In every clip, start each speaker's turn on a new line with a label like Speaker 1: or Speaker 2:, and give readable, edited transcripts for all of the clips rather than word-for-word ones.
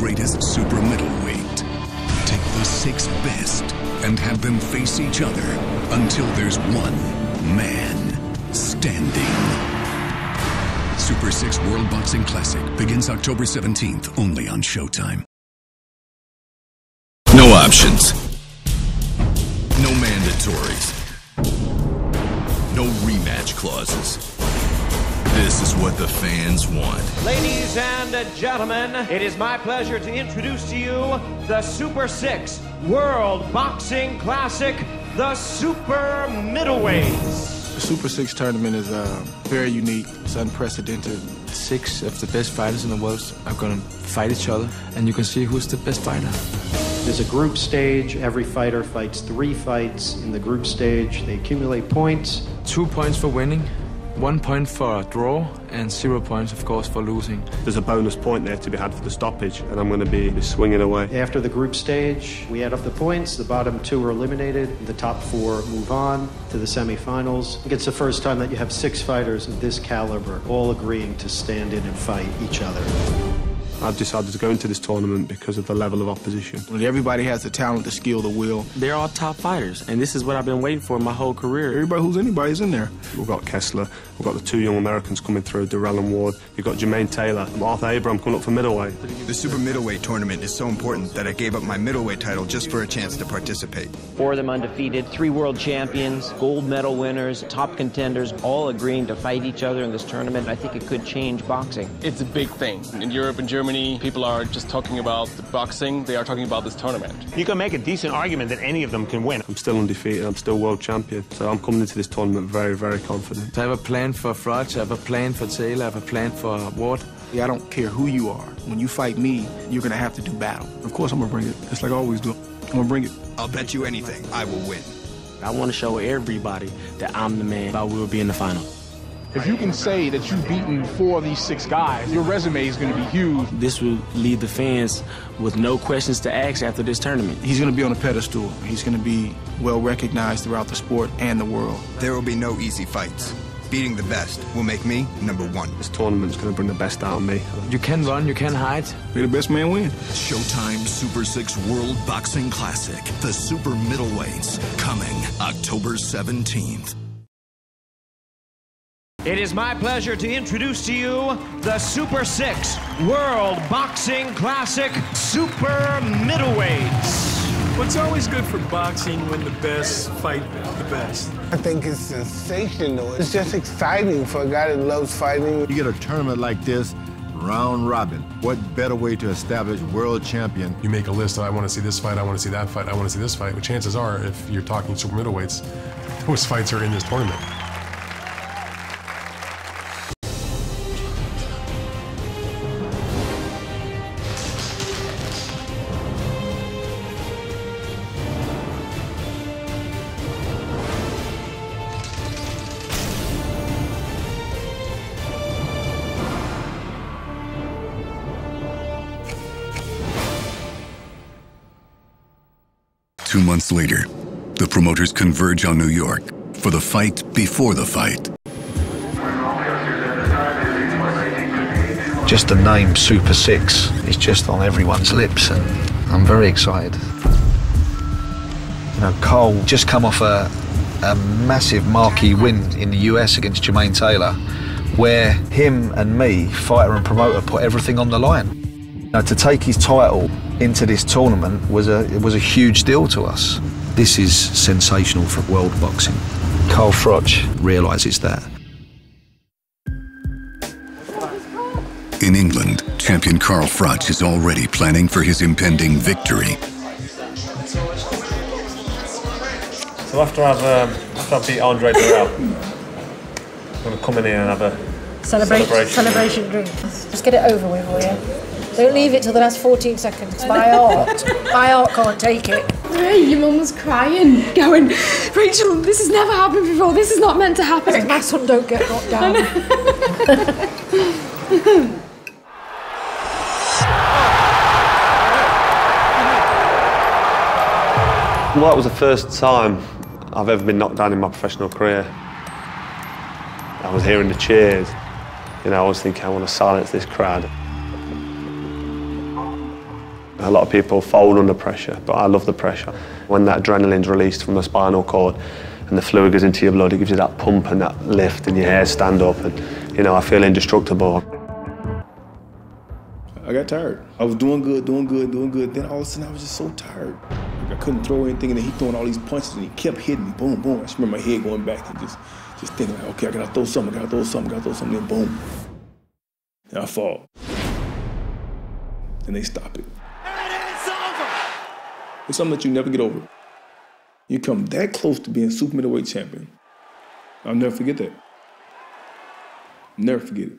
Speaker 1: greatest super middleweight. Take the 6 best and have them face each other until there's one man standing. Super 6 World Boxing Classic begins October 17th, only on Showtime. No options. No mandatories. No rematch clauses. This is what the fans want.
Speaker 2: Ladies and gentlemen, it is my pleasure to introduce to you the Super 6 World Boxing Classic, the Super Middleweights.
Speaker 3: The Super 6 tournament is very unique. It's unprecedented. 6 of the best fighters in the world are going to fight each other, and you can see who's the best fighter.
Speaker 4: There's a group stage. Every fighter fights 3 fights in the group stage. They accumulate points.
Speaker 3: 2 points for winning, 1 point for a draw, and 0 points, of course, for losing.
Speaker 5: There's a bonus point there to be had for the stoppage, and I'm going to be swinging away.
Speaker 4: After the group stage, we add up the points. The bottom 2 are eliminated. The top 4 move on to the semifinals. It's the first time that you have 6 fighters of this caliber all agreeing to stand in and fight each other.
Speaker 5: I've decided to go into this tournament because of the level of opposition.
Speaker 3: Everybody has the talent, the skill, the will.
Speaker 6: They're all top fighters, and this is what I've been waiting for my whole career.
Speaker 3: Everybody who's anybody's in there.
Speaker 5: We've got Kessler, we've got the 2 young Americans coming through, Dirrell and Ward. You've got Jermaine Taylor, Arthur Abraham coming up for middleweight.
Speaker 7: The super middleweight tournament is so important that I gave up my middleweight title just for a chance to participate.
Speaker 8: 4 of them undefeated, 3 world champions, gold medal winners, top contenders, all agreeing to fight each other in this tournament. I think it could change boxing.
Speaker 9: It's a big thing. In Europe and Germany, people are just talking about the boxing, they are talking about this tournament.
Speaker 10: You can make a decent argument that any of them can win.
Speaker 5: I'm still undefeated, I'm still world champion, so I'm coming into this tournament very, very confident.
Speaker 3: I have a plan for Froch, I have a plan for Taylor, I have a plan for Ward. I don't care who you are. When you fight me, you're going to have to do battle. Of course I'm going to bring it, just like I always do. I'm going to bring it.
Speaker 7: I'll bet you anything, I will win.
Speaker 6: I want to show everybody that I'm the man. I will be in the final.
Speaker 11: If you can say that you've beaten 4 of these 6 guys, your resume is going to be huge.
Speaker 6: This will leave the fans with no questions to ask after this tournament.
Speaker 3: He's going to be on a pedestal. He's going to be well recognized throughout the sport and the world.
Speaker 7: There will be no easy fights. Beating the best will make me #1.
Speaker 5: This tournament's going to bring the best out of me.
Speaker 3: You can run, you can hide. May the best man win.
Speaker 1: Showtime Super 6 World Boxing Classic, the Super Middleweights, coming October 17th.
Speaker 2: It is my pleasure to introduce to you the Super 6 World Boxing Classic Super Middleweights.
Speaker 12: It's always good for boxing when the best fight the best.
Speaker 13: I think it's sensational. It's just exciting for a guy that loves fighting.
Speaker 14: You get a tournament like this, round robin. What better way to establish world champion?
Speaker 15: You make a list of, I want to see this fight, I want to see that fight, I want to see this fight. But chances are, if you're talking super middleweights, those fights are in this tournament.
Speaker 1: Two months later, the promoters converge on New York for the fight before the fight.
Speaker 16: Just the name Super 6 is just on everyone's lips, and I'm very excited. You know, Cole just come off a massive marquee win in the US against Jermaine Taylor, where him and me, fighter and promoter, put everything on the line. You know, to take his title into this tournament was a huge deal to us. This is sensational for world boxing. Carl Froch realises that.
Speaker 1: In England, champion Carl Froch is already planning for his impending victory.
Speaker 5: So after I beat Andre Dirrell, I'm going to come in here and have a
Speaker 17: celebration drink. Just get it over with, will you? Don't leave it till the last 14 seconds. My heart can't take it.
Speaker 18: Your mum was crying, going, Rachel, this has never happened before. This is not meant to happen.
Speaker 17: My son don't get knocked down.
Speaker 5: Well, that was the first time I've ever been knocked down in my professional career. I was hearing the cheers. You know, I was thinking, I want to silence this crowd. A lot of people fold under pressure, but I love the pressure. When that adrenaline's released from the spinal cord and the fluid goes into your blood, it gives you that pump and that lift and your hairs stand up and, you know, I feel indestructible.
Speaker 3: I got tired. I was doing good. Then all of a sudden I was just so tired. Like I couldn't throw anything, and then he throwing all these punches and he kept hitting me, boom, boom. I just remember my head going back and just thinking like, okay, I gotta throw something, then boom. And I fall. And they stop it.
Speaker 19: And it's over!
Speaker 3: It's something that you never get over. You come that close to being super middleweight champion. I'll never forget that. Never forget it.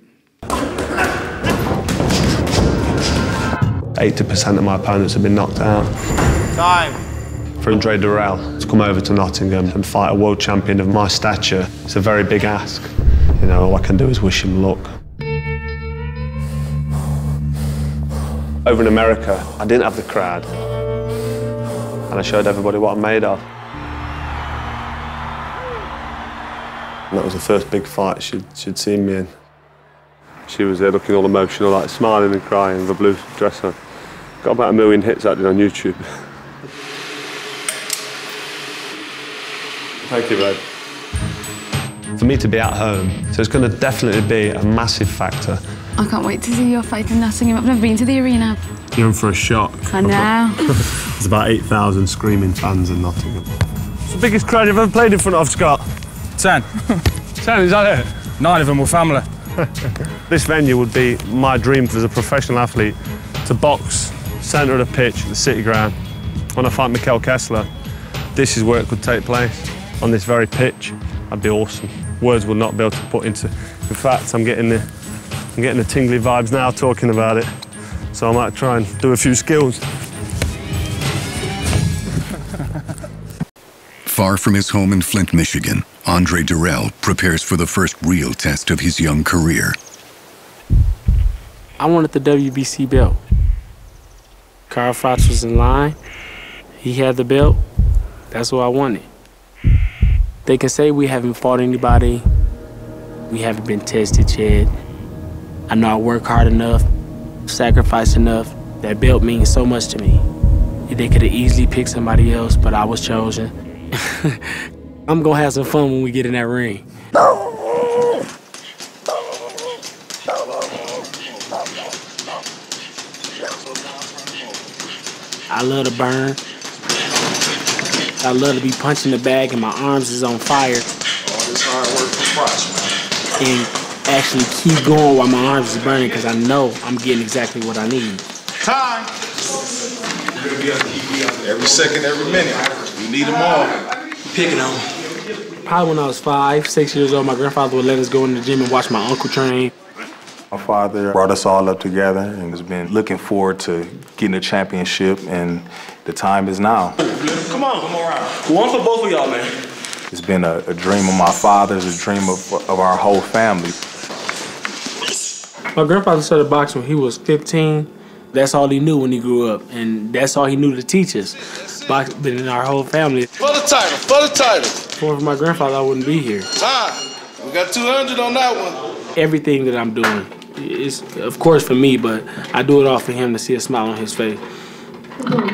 Speaker 5: 80% of my opponents have been knocked out.
Speaker 19: Time.
Speaker 5: For Dirrell to come over to Nottingham and fight a world champion of my stature, it's a very big ask. You know, all I can do is wish him luck. Over in America, I didn't have the crowd. And I showed everybody what I'm made of. And that was the first big fight she'd seen me in. She was there looking all emotional, like smiling and crying with a blue dress on. Got about 1 million hits that did on YouTube. Thank you, babe. For me to be at home, so it's going to definitely be a massive factor.
Speaker 18: I can't wait to see your fight in Nottingham. I've never been to the arena.
Speaker 5: You're in for a shock.
Speaker 18: I know.
Speaker 5: There's about 8,000 screaming fans in Nottingham. It's the biggest crowd you've ever played in front of, Scott.
Speaker 20: 10.
Speaker 5: 10, is that it?
Speaker 20: 9 of them were family.
Speaker 5: This venue would be my dream as a professional athlete, to box, centre of the pitch, the City Ground. When I fight Mikel Kessler, this is where it could take place, on this very pitch. That'd be awesome. Words would not be able to put into. In fact, I'm getting the tingly vibes now talking about it. So I might try and do a few skills.
Speaker 1: Far from his home in Flint, Michigan, Andre Dirrell prepares for the first real test of his young career.
Speaker 6: I wanted the WBC belt. Carl Froch was in line. He had the belt. That's what I wanted. They can say we haven't fought anybody. We haven't been tested yet. I know I work hard enough, sacrifice enough. That belt means so much to me. They could have easily picked somebody else, but I was chosen. I'm gonna have some fun when we get in that ring. I love to burn. I love to be punching the bag and my arms is on fire.
Speaker 3: All this hard work for Froch, man.
Speaker 6: And actually keep going while my arms is burning because I know I'm getting exactly what I need.
Speaker 19: Time.
Speaker 3: We're gonna be on TV every second, every minute. We need them all. Pick it on.
Speaker 6: Probably when I was 5, 6 years old, my grandfather would let us go in the gym and watch my uncle train.
Speaker 21: My father brought us all up together and has been looking forward to getting a championship, and the time is now.
Speaker 19: Come on around. One for both of y'all, man.
Speaker 21: It's been a dream of my father's, a dream of our whole family.
Speaker 6: My grandfather started boxing when he was 15. That's all he knew when he grew up, and that's all he knew to teach us. Boxing been in our whole family.
Speaker 19: For the title, for the title.
Speaker 6: If it weren't for my grandfather, I wouldn't be here.
Speaker 19: Time. We got 200 on that one.
Speaker 6: Everything that I'm doing is, of course, for me, but I do it all for him to see a smile on his face.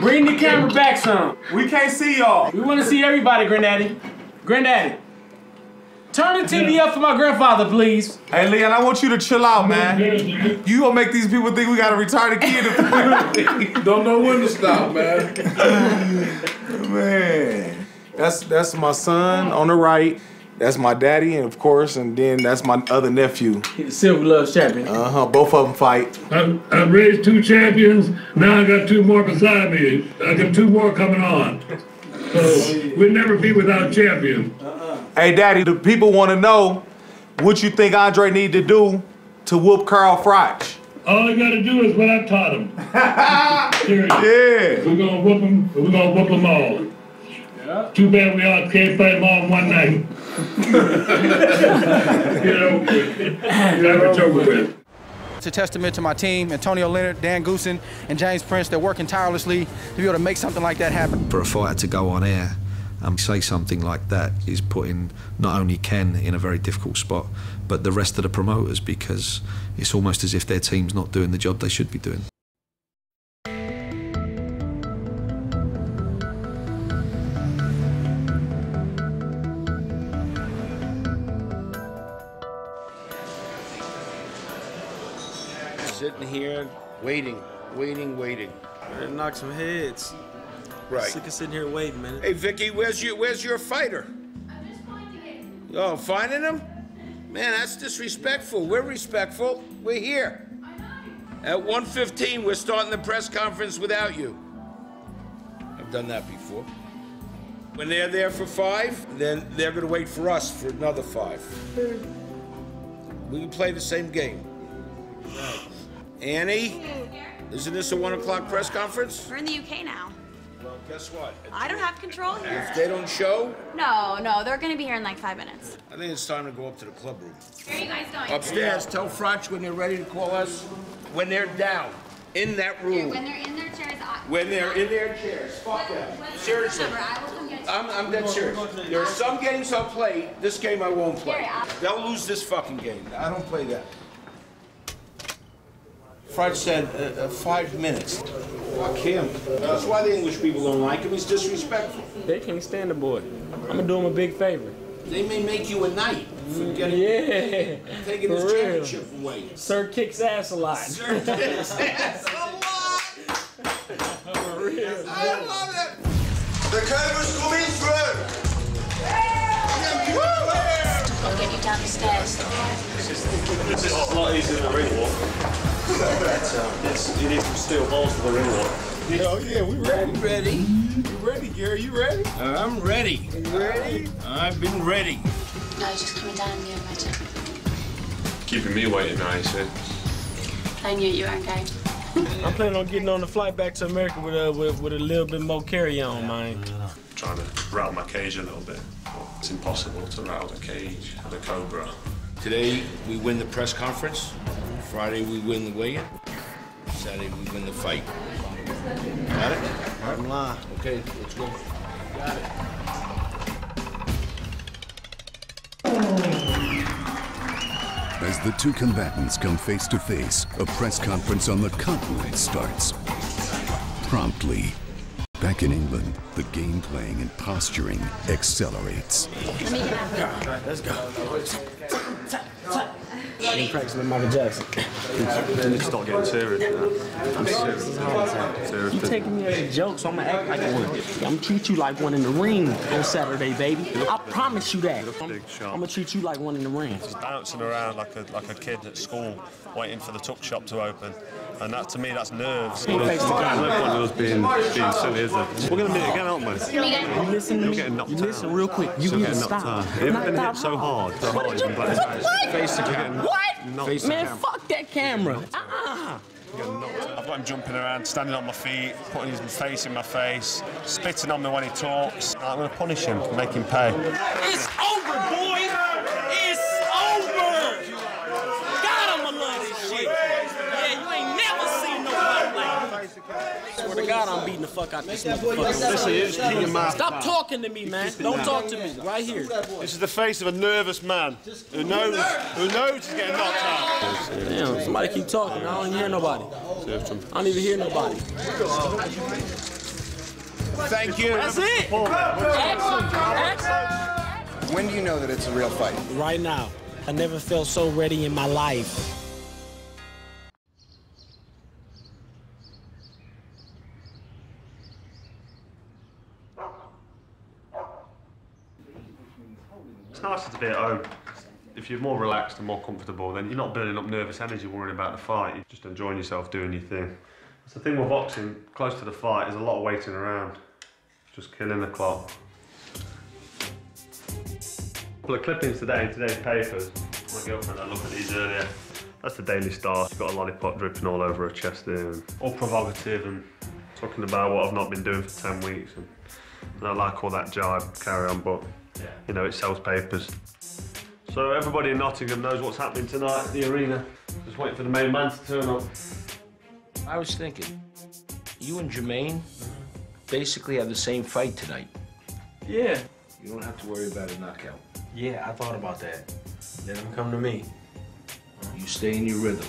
Speaker 6: Bring the camera back some. We can't see y'all. We want to see everybody, Granddaddy. Granddaddy. Turn the TV up for my grandfather, please.
Speaker 22: Hey, Leon, I want you to chill out, man. You gonna make these people think we got a retarded kid.
Speaker 19: Don't know when to stop, man.
Speaker 22: Man, that's my son on the right. That's my daddy, and of course, and then that's my other nephew.
Speaker 6: He's the Silver Gloves champion.
Speaker 22: Both of them fight.
Speaker 23: I've raised 2 champions. Now I got 2 more beside me. I got 2 more coming on. So we'll never be without champions.
Speaker 22: Hey, Daddy, the people want to know what you think Andre need to do to whoop Carl Froch.
Speaker 23: All he got to do is what I taught him.
Speaker 22: Yeah.
Speaker 23: We're gonna whoop him. We're gonna whoop them all. Yeah. Too bad we all can't fight them all in one night. It's over with.
Speaker 24: It's a testament to my team, Antonio Leonard, Dan Goosen, and James Prince. They're working tirelessly to be able to make something like that happen.
Speaker 16: For a fighter to go on air and say something like that is putting not only Ken in a very difficult spot, but the rest of the promoters, because it's almost as if their team's not doing the job they should be doing.
Speaker 4: sitting here waiting.
Speaker 8: Better knock some heads.
Speaker 4: Right.
Speaker 8: Sick of sitting here waiting, man.
Speaker 4: Hey, Vicky, where's your fighter?
Speaker 18: I'm just finding it.
Speaker 4: Oh, finding him? Man, that's disrespectful. We're respectful. We're here. At 1:15, we're starting the press conference without you. I've done that before. When they're there for 5, then they're going to wait for us for another 5. We can play the same game. Annie, isn't this a 1 o'clock press conference?
Speaker 9: We're in the UK now.
Speaker 4: Well, guess what?
Speaker 9: I don't have control here.
Speaker 4: If they don't show,
Speaker 9: No, they're gonna be here in like 5 minutes.
Speaker 4: I think it's time to go up to the club room.
Speaker 9: Where are you guys going?
Speaker 4: Upstairs, tell Froch when they're ready to call us. When they're down, in that room.
Speaker 9: When they're in their chairs,
Speaker 4: When they're in their chairs. Fuck them. Seriously.
Speaker 9: I will come get you.
Speaker 4: I'm dead serious. There are some games I'll play. This game I won't play.
Speaker 9: Gary,
Speaker 4: They'll lose this fucking game. I don't play that. Froch said 5 minutes. Fuck him. That's why the English people don't like him. He's disrespectful.
Speaker 6: They can't stand the boy. I'm gonna do him a big favor.
Speaker 4: They may make you a knight for getting taking his championship away.
Speaker 6: Sir kicks ass a lot.
Speaker 4: Sir kicks ass a lot.
Speaker 6: For real.
Speaker 4: I love it.
Speaker 20: The Cobra's coming through.
Speaker 9: I'll get you down the stairs.
Speaker 5: This is a lot easier than a ring walk. You need some steel balls for the ring walk.
Speaker 4: Oh yeah, we ready. You ready, Gary? You ready? I'm ready. You ready? I've been ready.
Speaker 9: No, just coming down in the elevator.
Speaker 5: Keeping me waiting now, you see.
Speaker 9: I knew you weren't going.
Speaker 6: I'm planning on getting on the flight back to America with a little bit more carry-on, man.
Speaker 5: Trying to rattle my cage a little bit. It's impossible to rattle the cage of a Cobra.
Speaker 4: Today we win the press conference. Friday we win the weigh-in. Saturday we win the fight. Got it?
Speaker 8: I'm lying.
Speaker 4: Okay, let's go. Got it.
Speaker 1: As the two combatants come face to face, a press conference on the continent starts. Promptly. Back in England, the game playing and posturing accelerates.
Speaker 6: Let's go. I'm practicing Michael Jackson.
Speaker 5: You need to start getting serious. I'm serious.
Speaker 6: You taking me as a joke, so I'm gonna act like one. I'm gonna treat you like one in the ring on Saturday, baby. I promise you that. I'm gonna treat you like one in the ring.
Speaker 5: Just bouncing around like a kid at school, waiting for the tuck shop to open. And that, to me, that's nerves. No point in us being silly, is there? We're going to meet again, aren't we?
Speaker 6: You listen to me. You listen real quick. You need to stop.
Speaker 5: You've been hit so hard you can black face the camera.
Speaker 6: What? Man, fuck that camera.
Speaker 5: I've got him jumping around, standing on my feet, putting his face in my face, spitting on me when he talks. I'm going to punish him, make him pay.
Speaker 6: It's over, boys! It's over! God, I'ma love this shit. Yeah, you ain't never seen nobody like me. Swear to God, I'm beating the fuck out this motherfucker. Stop talking to me, man. Don't talk to me. Right here.
Speaker 5: This is the face of a nervous man who knows he's getting knocked out.
Speaker 6: Damn, somebody keep talking. I don't even hear nobody. I don't even hear nobody.
Speaker 4: Thank you.
Speaker 6: That's it. Excellent.
Speaker 7: When do you know that it's a real fight?
Speaker 6: Right now. I never felt so ready in my life.
Speaker 5: It's nicer to be at home. If you're more relaxed and more comfortable, then you're not building up nervous energy worrying about the fight. You're just enjoying yourself doing your thing. That's the thing with boxing, close to the fight, there's a lot of waiting around. Just killing the clock. A couple of clippings today in today's papers. My girlfriend had a look at these earlier. That's the Daily Star. She's got a lollipop dripping all over her chest there. And all provocative and talking about what I've not been doing for 10 weeks. And I don't like all that jive, carry on, but you know, it sells papers. So everybody in Nottingham knows what's happening tonight at the arena. Just waiting for the main man to turn up.
Speaker 4: I was thinking, you and Jermaine basically have the same fight tonight.
Speaker 6: Yeah.
Speaker 4: You don't have to worry about a knockout.
Speaker 6: Yeah, I thought about that. Let him come to me.
Speaker 4: You stay in your rhythm,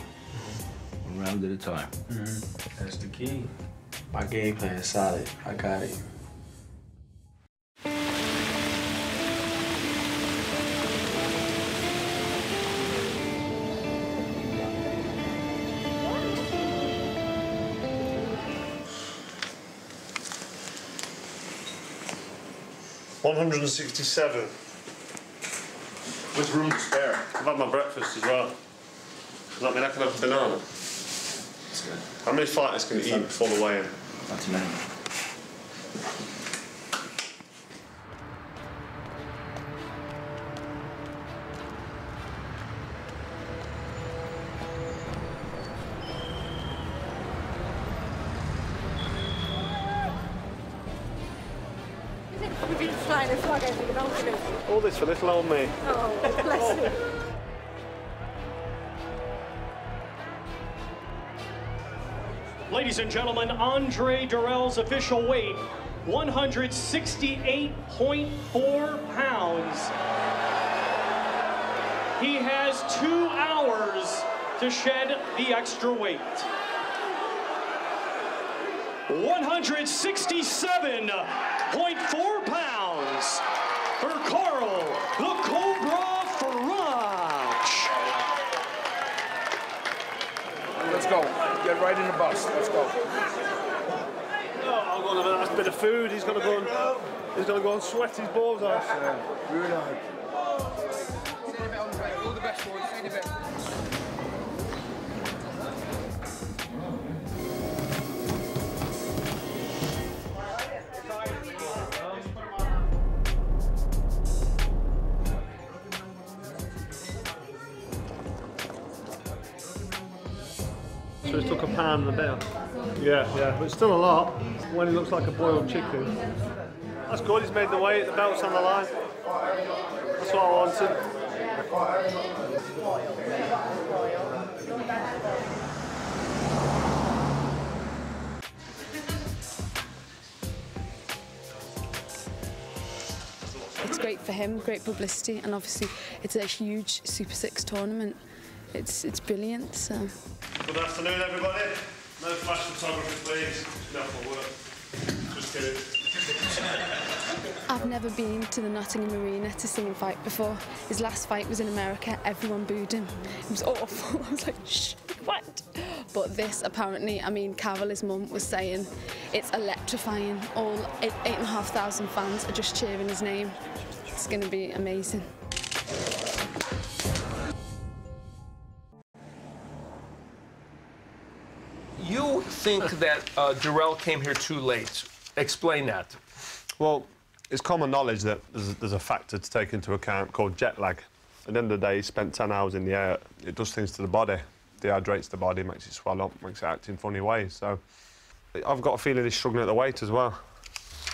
Speaker 4: 1 round at a time.
Speaker 6: That's the key. My game plan is solid. I got it.
Speaker 5: 167. With room to spare. I've had my breakfast as well. Does that mean I can have a banana? That's good. How many fighters can eat before the weigh-in?
Speaker 2: Not too many.
Speaker 17: We've been flying a flag over the balcony.
Speaker 5: All this for little old me.
Speaker 17: Oh, bless you.
Speaker 10: Ladies and gentlemen, Andre Dirrell's official weight, 168.4 pounds. He has 2 hours to shed the extra weight. 167.4 pounds for Carl the Cobra Froch.
Speaker 19: Let's go. Get right in the bus. Let's go.
Speaker 5: Oh, I'm going to have a nice bit of food. He's going to go and sweat his balls off.
Speaker 19: Really nice.
Speaker 24: All the best, boys. See you in a bit.
Speaker 5: So it's took a pound and a bit. Yeah, but it's still a lot when it looks like a boiled chicken. That's good, he's made the weight, the belt's on the line. That's what I wanted.
Speaker 18: It's great for him, great publicity, and obviously it's a huge Super 6 tournament. It's brilliant, so.
Speaker 5: Good afternoon, everybody. No flash photography, please. No for work. Just kidding.
Speaker 18: I've never been to the Nottingham Arena to see him fight before. His last fight was in America, everyone booed him. It was awful. I was like, shh, what? But this, apparently, I mean, Carol, his mum, was saying it's electrifying. All 8,500 fans are just cheering his name. It's going to be amazing.
Speaker 4: You think that Dirrell came here too late. Explain that.
Speaker 5: Well, it's common knowledge that there's a factor to take into account called jet lag. At the end of the day, he spent 10 hours in the air. It does things to the body. Dehydrates the body, makes it swell up, makes it act in funny ways. So I've got a feeling he's struggling at the weight as well.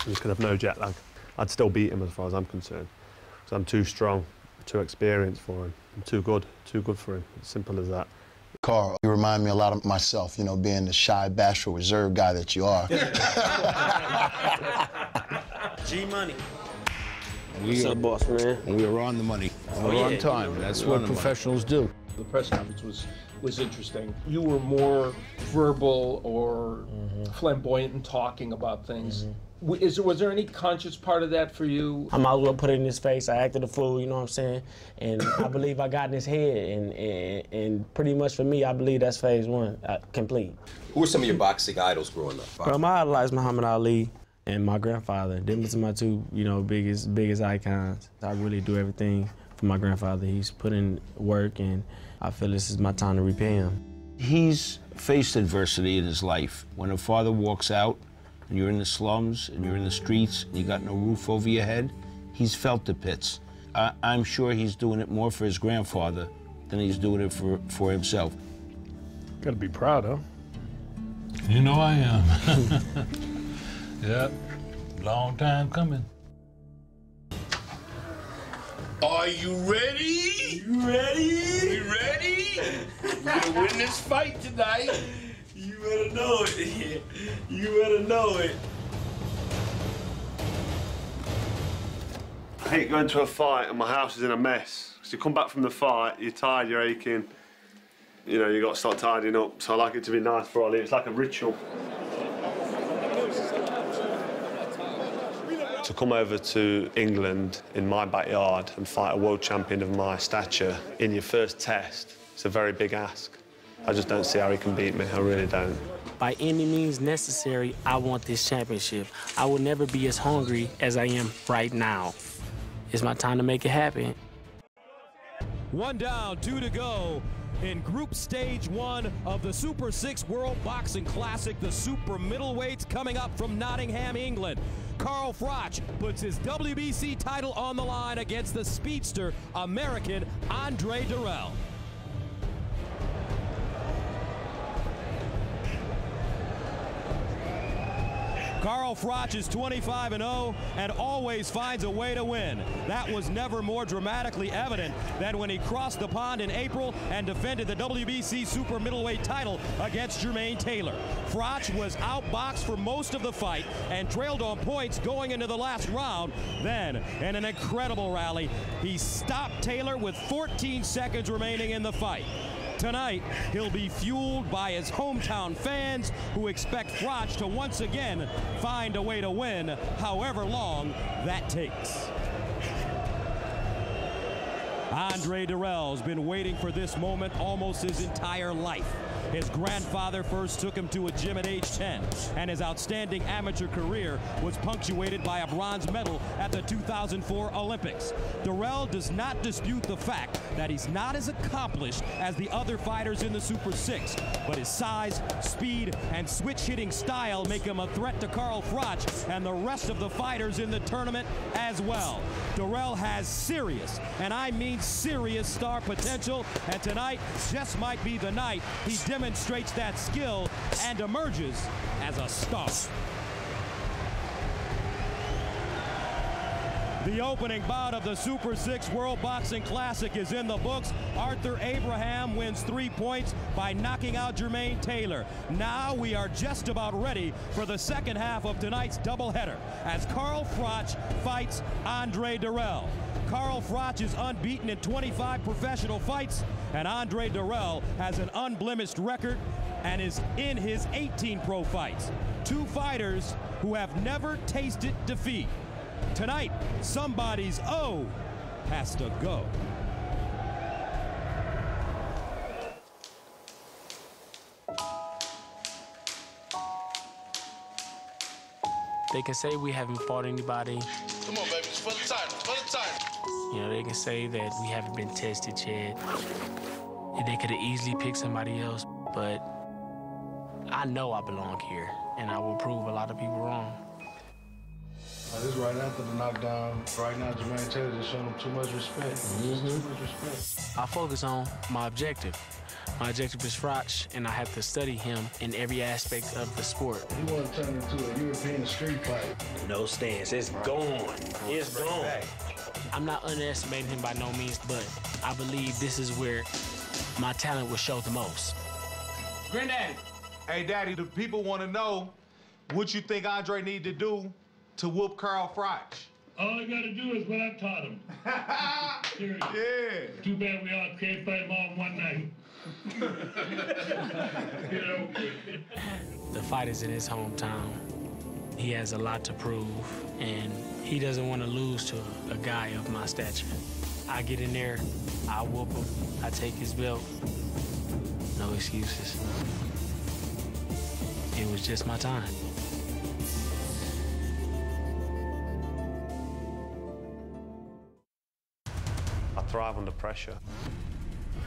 Speaker 5: He could have no jet lag. I'd still beat him as far as I'm concerned. Because I'm too strong, too experienced for him. I'm too good for him. It's simple as that.
Speaker 11: Carl, you remind me a lot of myself, you know, being the shy, bashful, reserved guy that you are.
Speaker 8: G-Money.
Speaker 6: What's up, boss, man?
Speaker 12: We were on the money. We're on time. That's what professionals do.
Speaker 25: The press conference was interesting. You were more verbal or flamboyant in talking about things. Was there any conscious part of that for you?
Speaker 6: I might as well put it in his face. I acted a fool, you know what I'm saying? And I believe I got in his head. And pretty much for me, I believe that's phase one, complete.
Speaker 2: Who were some of your boxing idols growing up?
Speaker 6: Bro, my idol is Muhammad Ali and my grandfather. Them are my two, you know, biggest icons. I really do everything for my grandfather. He's put in work, and I feel this is my time to repay him.
Speaker 12: He's faced adversity in his life. When a father walks out, and you're in the slums, and you're in the streets, and you got no roof over your head, he's felt the pits. I'm sure he's doing it more for his grandfather than he's doing it for himself.
Speaker 26: Gotta be proud, huh?
Speaker 27: You know I am. Yep, long time coming.
Speaker 4: Are you ready? You ready? We ready? We're gonna win this fight tonight.
Speaker 6: You better know it. You better know it.
Speaker 5: I hate going to a fight and my house is in a mess. Because you come back from the fight, you're tired, you're aching. You know, you got to start tidying up. So I like it to be nice before I leave. It's like a ritual. To come over to England in my backyard and fight a world champion of my stature in your first test, it's a very big ask. I just don't see how he can beat me, I really don't.
Speaker 6: By any means necessary, I want this championship. I will never be as hungry as I am right now. It's my time to make it happen.
Speaker 3: 1 down, 2 to go in Group Stage 1 of the Super 6 World Boxing Classic, the super middleweights coming up from Nottingham, England. Carl Froch puts his WBC title on the line against the speedster American Andre Dirrell. Carl Froch is 25-0 and always finds a way to win. That was never more dramatically evident than when he crossed the pond in April and defended the WBC super middleweight title against Jermaine Taylor. Froch was outboxed for most of the fight and trailed on points going into the last round. Then, in an incredible rally, he stopped Taylor with 14 seconds remaining in the fight. Tonight, he'll be fueled by his hometown fans who expect Froch to once again find a way to win, however long that takes. Andre Dirrell's been waiting for this moment almost his entire life. His grandfather first took him to a gym at age 10, and his outstanding amateur career was punctuated by a bronze medal at the 2004 Olympics. Dirrell does not dispute the fact that he's not as accomplished as the other fighters in the Super 6, but his size, speed, and switch-hitting style make him a threat to Carl Froch and the rest of the fighters in the tournament as well. Dirrell has serious, and I mean serious, star potential, and tonight just might be the night he demonstrates that skill and emerges as a star. The opening bout of the Super 6 World Boxing Classic is in the books. Arthur Abraham wins 3 points by knocking out Jermaine Taylor. Now we are just about ready for the second half of tonight's doubleheader as Carl Froch fights Andre Dirrell. Carl Froch is unbeaten in 25 professional fights, and Andre Dirrell has an unblemished record and is in his 18 pro fights. Two fighters who have never tasted defeat. Tonight, somebody's O has to go.
Speaker 6: They can say we haven't fought anybody.
Speaker 20: Come on, baby. It's for the title. For the title.
Speaker 6: You know, they can say that we haven't been tested yet. And they could have easily picked somebody else, but I know I belong here, and I will prove a lot of people wrong.
Speaker 13: This is right after the knockdown. Right now, Jermaine Taylor just showing him too much respect. Too much respect.
Speaker 6: I focus on my objective. My objective is Froch, and I have to study him in every aspect of the sport.
Speaker 13: He want to turn into a European street fight.
Speaker 6: No stance. It's gone. It's gone. I'm not underestimating him by no means, but I believe this is where my talent will show the most.
Speaker 14: Granddaddy. Hey, Daddy, the people want to know what you think Andre need to do to whoop Carl Froch.
Speaker 15: All I gotta do is what I taught him. Seriously.
Speaker 14: Yeah.
Speaker 15: Too bad we all can't fight him all in one night. You know?
Speaker 6: The fight is in his hometown. He has a lot to prove, and he doesn't want to lose to a guy of my stature. I get in there, I whoop him, I take his belt. No excuses. It was just my time.
Speaker 5: I thrive under pressure.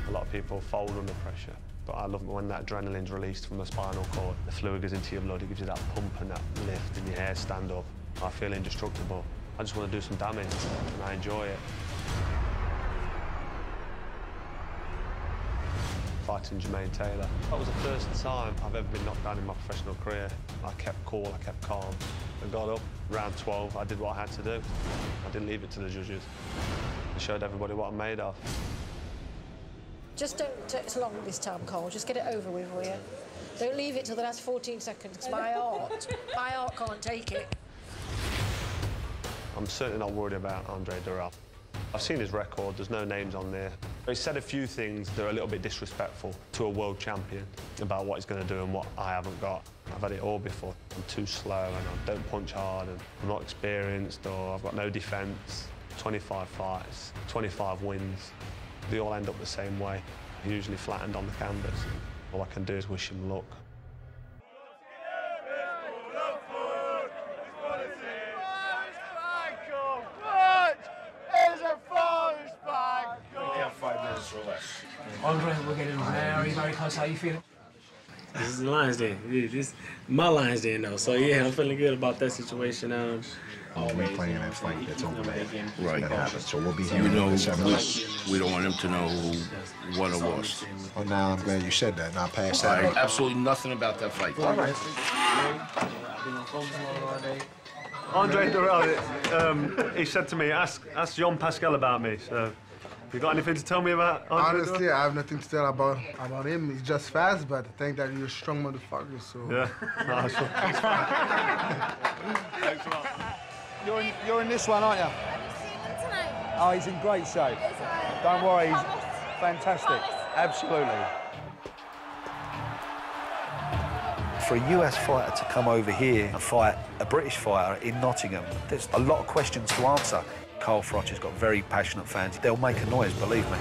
Speaker 5: A lot of people fold under pressure, but I love when that adrenaline's released from the spinal cord. The fluid goes into your blood, it gives you that pump and that lift, and your hair stand up. I feel indestructible. I just want to do some damage, and I enjoy it. Fighting Jermaine Taylor. That was the first time I've ever been knocked down in my professional career. I kept cool, I kept calm. I got up, round 12, I did what I had to do. I didn't leave it to the judges. I showed everybody what I'm made of.
Speaker 17: Just don't take so long this time, Cole. Just get it over with, will you? Don't leave it till the last 14 seconds, because my heart can't take it.
Speaker 5: I'm certainly not worried about Andre Dirrell. I've seen his record, there's no names on there. He said a few things that are a little bit disrespectful to a world champion about what he's going to do and what I haven't got. I've had it all before. I'm too slow and I don't punch hard and I'm not experienced or I've got no defence. 25 fights, 25 wins. They all end up the same way, usually flattened on the canvas. All I can do is wish him luck.
Speaker 1: Look at him now. He's very close. How you feeling?
Speaker 6: This is the Lions Den. This is my Lions Den, though. So, yeah, I'm feeling good about that situation.
Speaker 7: We're playing that fight that's over there.
Speaker 12: Right.
Speaker 7: So we'll be here.
Speaker 12: You know,
Speaker 7: in 7 months.
Speaker 12: we don't want him to know who won or lost.
Speaker 7: Well, now I'm glad you said that. Now pass
Speaker 12: I
Speaker 7: that
Speaker 12: know
Speaker 7: on.
Speaker 12: absolutely nothing about that fight.
Speaker 7: All right.
Speaker 5: Andre Dirrell, he said to me, ask Jean Pascal about me. So, you got anything to tell me about Andre
Speaker 13: Honestly,
Speaker 5: Dirrell?
Speaker 13: I have nothing to tell about him. He's just fast, but I think that you're a strong motherfucker, so...
Speaker 5: Yeah. Nice one.
Speaker 13: Thanks a lot.
Speaker 9: You're in this one, aren't you? Oh, he's in great shape. Don't worry, he's fantastic. Absolutely.
Speaker 16: For a US fighter to come over here and fight a British fighter in Nottingham, there's a lot of questions to answer. Carl Froch has got very passionate fans. They'll make a noise, believe me.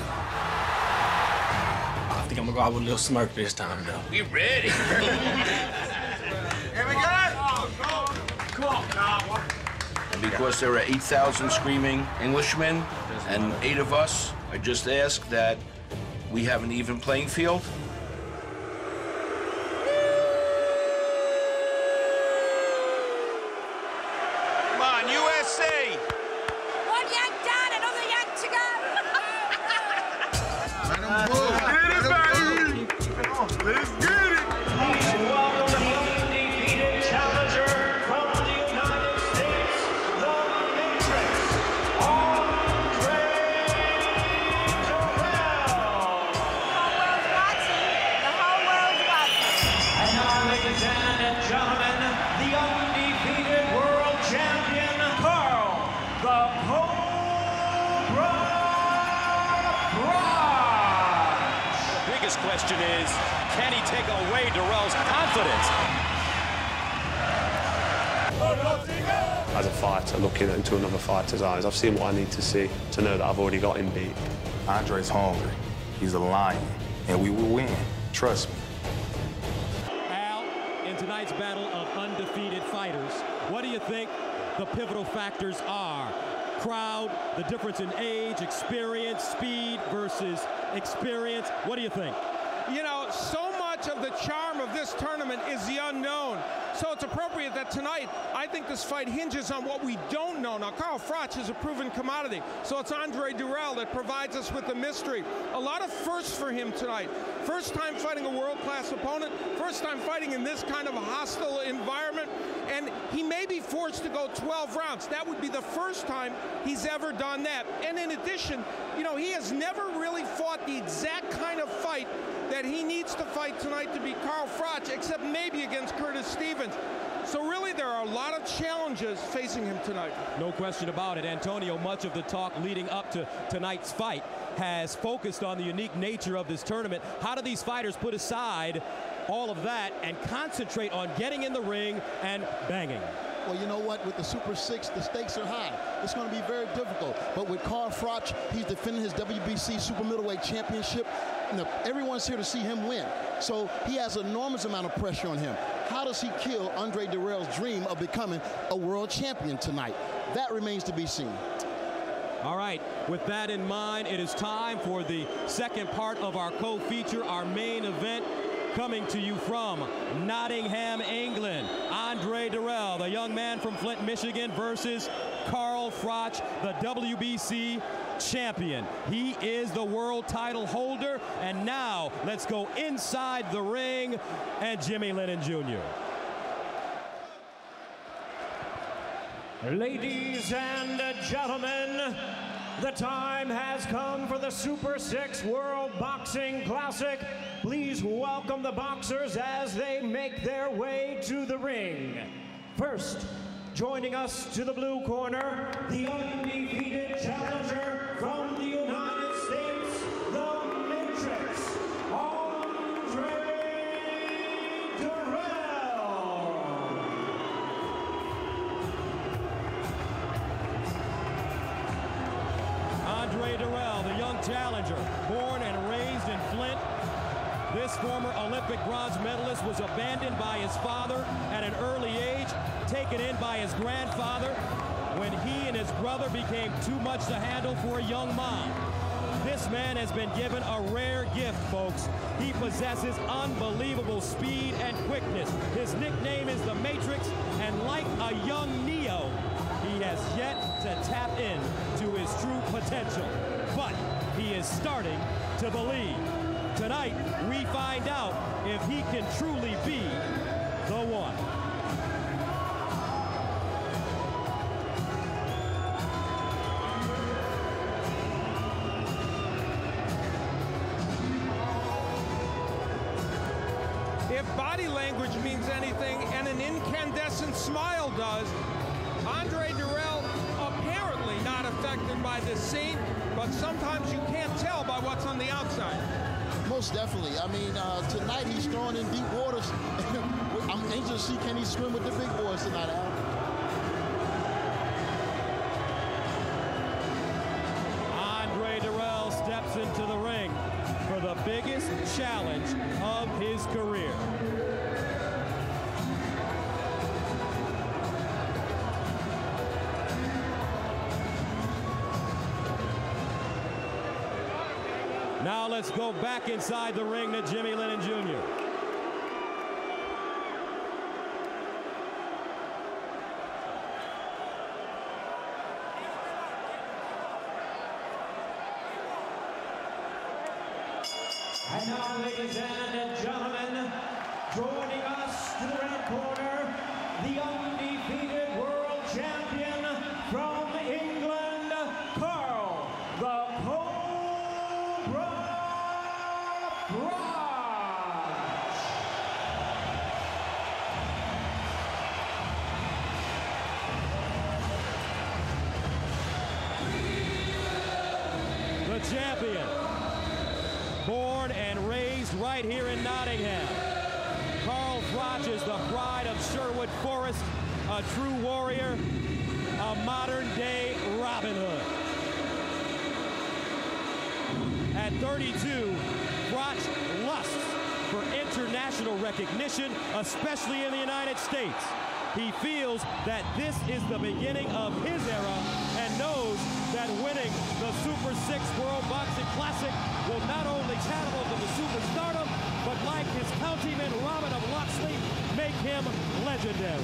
Speaker 6: I think I'm gonna go out with a little smirk this time, though.
Speaker 4: We ready.
Speaker 9: Here we go! Come on, Carl.
Speaker 12: And because there are 8,000 screaming Englishmen and 8 of us, I just ask that we have an even playing field.
Speaker 4: Come on, USA!
Speaker 17: One yank down, another yank to go.
Speaker 13: Let him move. Get it, baby. Let's get it.
Speaker 10: Please welcome the undefeated challenger from the United States, the Matrix, Andre Dirrell. And now, ladies and gentlemen, the undefeated world champion, Carl, the Cobra Froch.
Speaker 3: The biggest question is, can he take away Dirrell's confidence?
Speaker 5: As a fighter, looking into another fighter's eyes, I've seen what I need to see to know that I've already got him beat.
Speaker 7: Andre's hungry. He's a lion, and we will win. Trust me.
Speaker 3: Al, in tonight's battle of undefeated fighters, what do you think the pivotal factors are? Crowd, the difference in age, experience, speed versus experience. What do you think?
Speaker 21: You know, so much of the charm of this tournament is the unknown. So it's appropriate that tonight, I think this fight hinges on what we don't know. Now, Carl Froch is a proven commodity, so it's Andre Dirrell that provides us with the mystery. A lot of firsts for him tonight. First time fighting a world-class opponent, first time fighting in this kind of a hostile environment, and he may be forced to go 12 rounds. That would be the first time he's ever done that. And in addition, you know, he has never really fought the exact kind of fight that he needs to fight tonight to beat Carl Froch, except maybe against Curtis Stevens. So really, there are a lot of challenges facing him tonight.
Speaker 3: No question about it. Antonio, much of the talk leading up to tonight's fight has focused on the unique nature of this tournament. How do these fighters put aside all of that and concentrate on getting in the ring and banging?
Speaker 22: Well, you know what? With the Super 6, the stakes are high. It's going to be very difficult. But with Carl Froch, he's defending his WBC Super Middleweight Championship. You know, everyone's here to see him win. So he has an enormous amount of pressure on him. How does he kill Andre Dirrell's dream of becoming a world champion tonight? That remains to be seen.
Speaker 3: All right, with that in mind, it is time for the second part of our co-feature, our main event, coming to you from Nottingham, England. Andre Dirrell, the young man from Flint, Michigan, versus Carl Froch, the WBC champion. He is the world title holder. And now let's go inside the ring and Jimmy Lennon Jr.
Speaker 10: Ladies and gentlemen, the time has come for the Super 6 World Boxing Classic. Please welcome the boxers as they make their way to the ring. First, joining us to the blue corner, the undefeated challenger from the United States, the Matrix, Andre Dirrell.
Speaker 3: Andre Dirrell, the young challenger, born and raised in Flint. This former Olympic bronze medalist was abandoned by his father at an early age, taken in by his grandfather when he and his brother became too much to handle for a young mom. This man has been given a rare gift, folks. He possesses unbelievable speed and quickness. His nickname is the Matrix, and like a young Neo, he has yet to tap into his true potential. But he is starting to believe. Tonight, we find out if he can truly be the one.
Speaker 21: If body language means anything, and an incandescent smile does, Andre Dirrell apparently not affected by this scene, but sometimes you can't tell by what's on the outside.
Speaker 22: Most definitely. I mean, tonight he's throwing in deep waters. I'm anxious to see can he swim with the big boys tonight, Al.
Speaker 3: Andre Dirrell steps into the ring for the biggest challenge of his career. Now let's go back inside the ring to Jimmy Lennon Jr.
Speaker 10: And now, ladies and gentlemen, joining us to the red corner, the undefeated world champion from England, Carl the Cobra Froch.
Speaker 3: The champion, born and raised right here in Nottingham. Carl Froch is the pride of Sherwood Forest, a true warrior, a modern-day Robin Hood. At 32, Froch lusts for international recognition, especially in the United States. He feels that this is the beginning of his era and knows that winning the Super 6 World Boxing Classic will not only catapult him to superstardom, but like his countryman Robin of Locksley, make him legendary.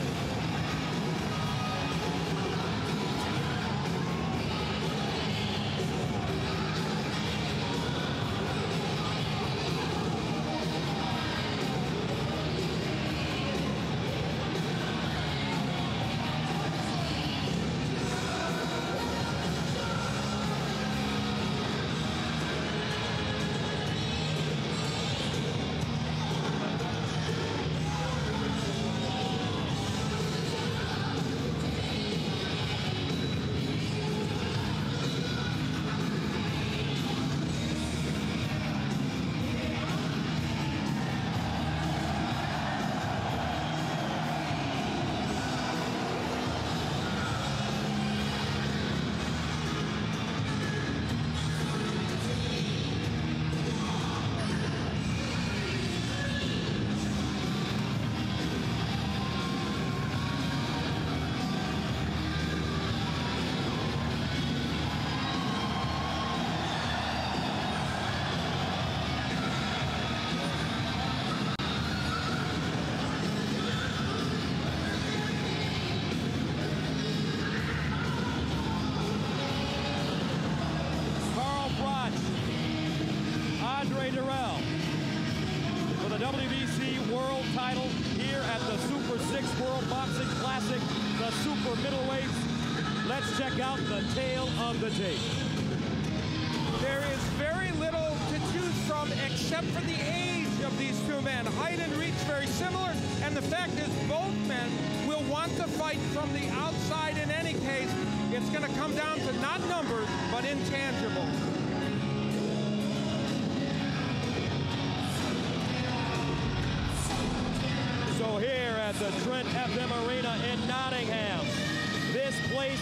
Speaker 3: Andre Dirrell for the WBC World title here at the Super 6 World Boxing Classic, the super middleweights. Let's check out the tale of the tape.
Speaker 21: There is very little to choose from except for the age of these two men. Height and reach very similar, and the fact is both men will want to fight from the outside in any case. It's going to come down to not numbers, but intangibles.
Speaker 3: So here at the Trent FM Arena in Nottingham, this place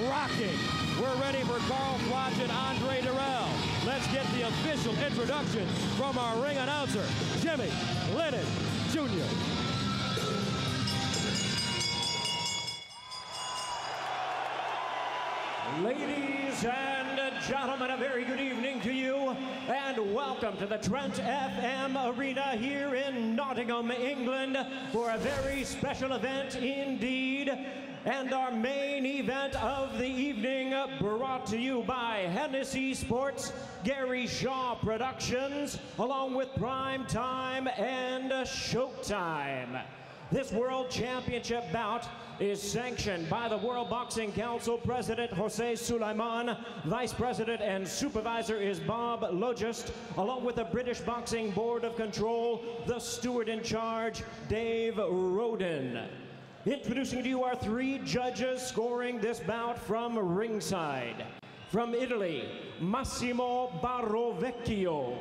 Speaker 3: rocking. We're ready for Carl Froch and Andre Dirrell. Let's get the official introduction from our ring announcer, Jimmy Lennon Jr.
Speaker 10: Ladies and gentlemen, a very good evening to you, and welcome to the Trent FM Arena here in Nottingham, England, for a very special event indeed. And our main event of the evening, brought to you by Hennessy Sports, Gary Shaw Productions, along with Prime Time and Showtime. This World Championship bout is sanctioned by the World Boxing Council President Jose Sulaiman, Vice President and Supervisor is Bob Logist, along with the British Boxing Board of Control, the steward in charge, Dave Roden. Introducing to you our three judges scoring this bout from ringside. From Italy, Massimo Barrovecchio.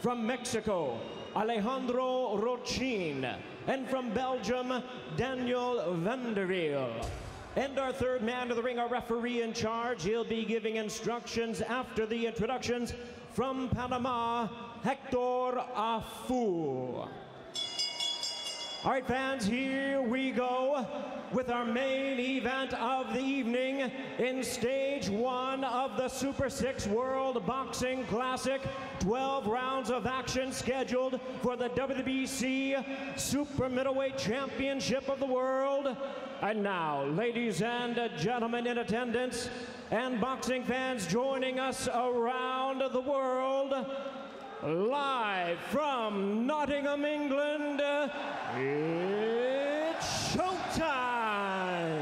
Speaker 10: From Mexico, Alejandro Rochin. And from Belgium, Daniel Vanderweel. And our third man to the ring, our referee in charge. He'll be giving instructions after the introductions. From Panama, Hector Afu. All right, fans, here we go with our main event of the evening in stage one of the Super 6 World Boxing Classic. 12 rounds of action scheduled for the WBC Super Middleweight Championship of the World. And now, ladies and gentlemen in attendance and boxing fans joining us around the world, live from Nottingham, England, it's showtime!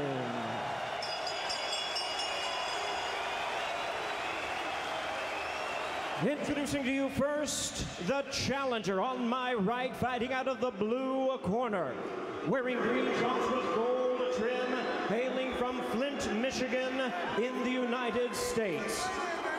Speaker 10: Introducing to you first, the challenger on my right, fighting out of the blue corner, wearing green trunks with gold trim, hailing from Flint, Michigan in the United States.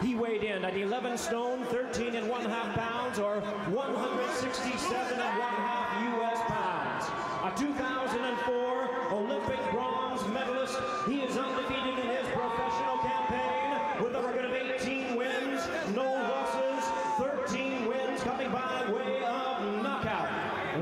Speaker 10: He weighed in at 11 stone, 13 and 1/2 pounds, or 167 and 1/2 U.S. pounds. A 2004 Olympic bronze medalist, he is undefeated in his professional campaign with a record of 18 wins, no losses, 13 wins coming by way of knockout.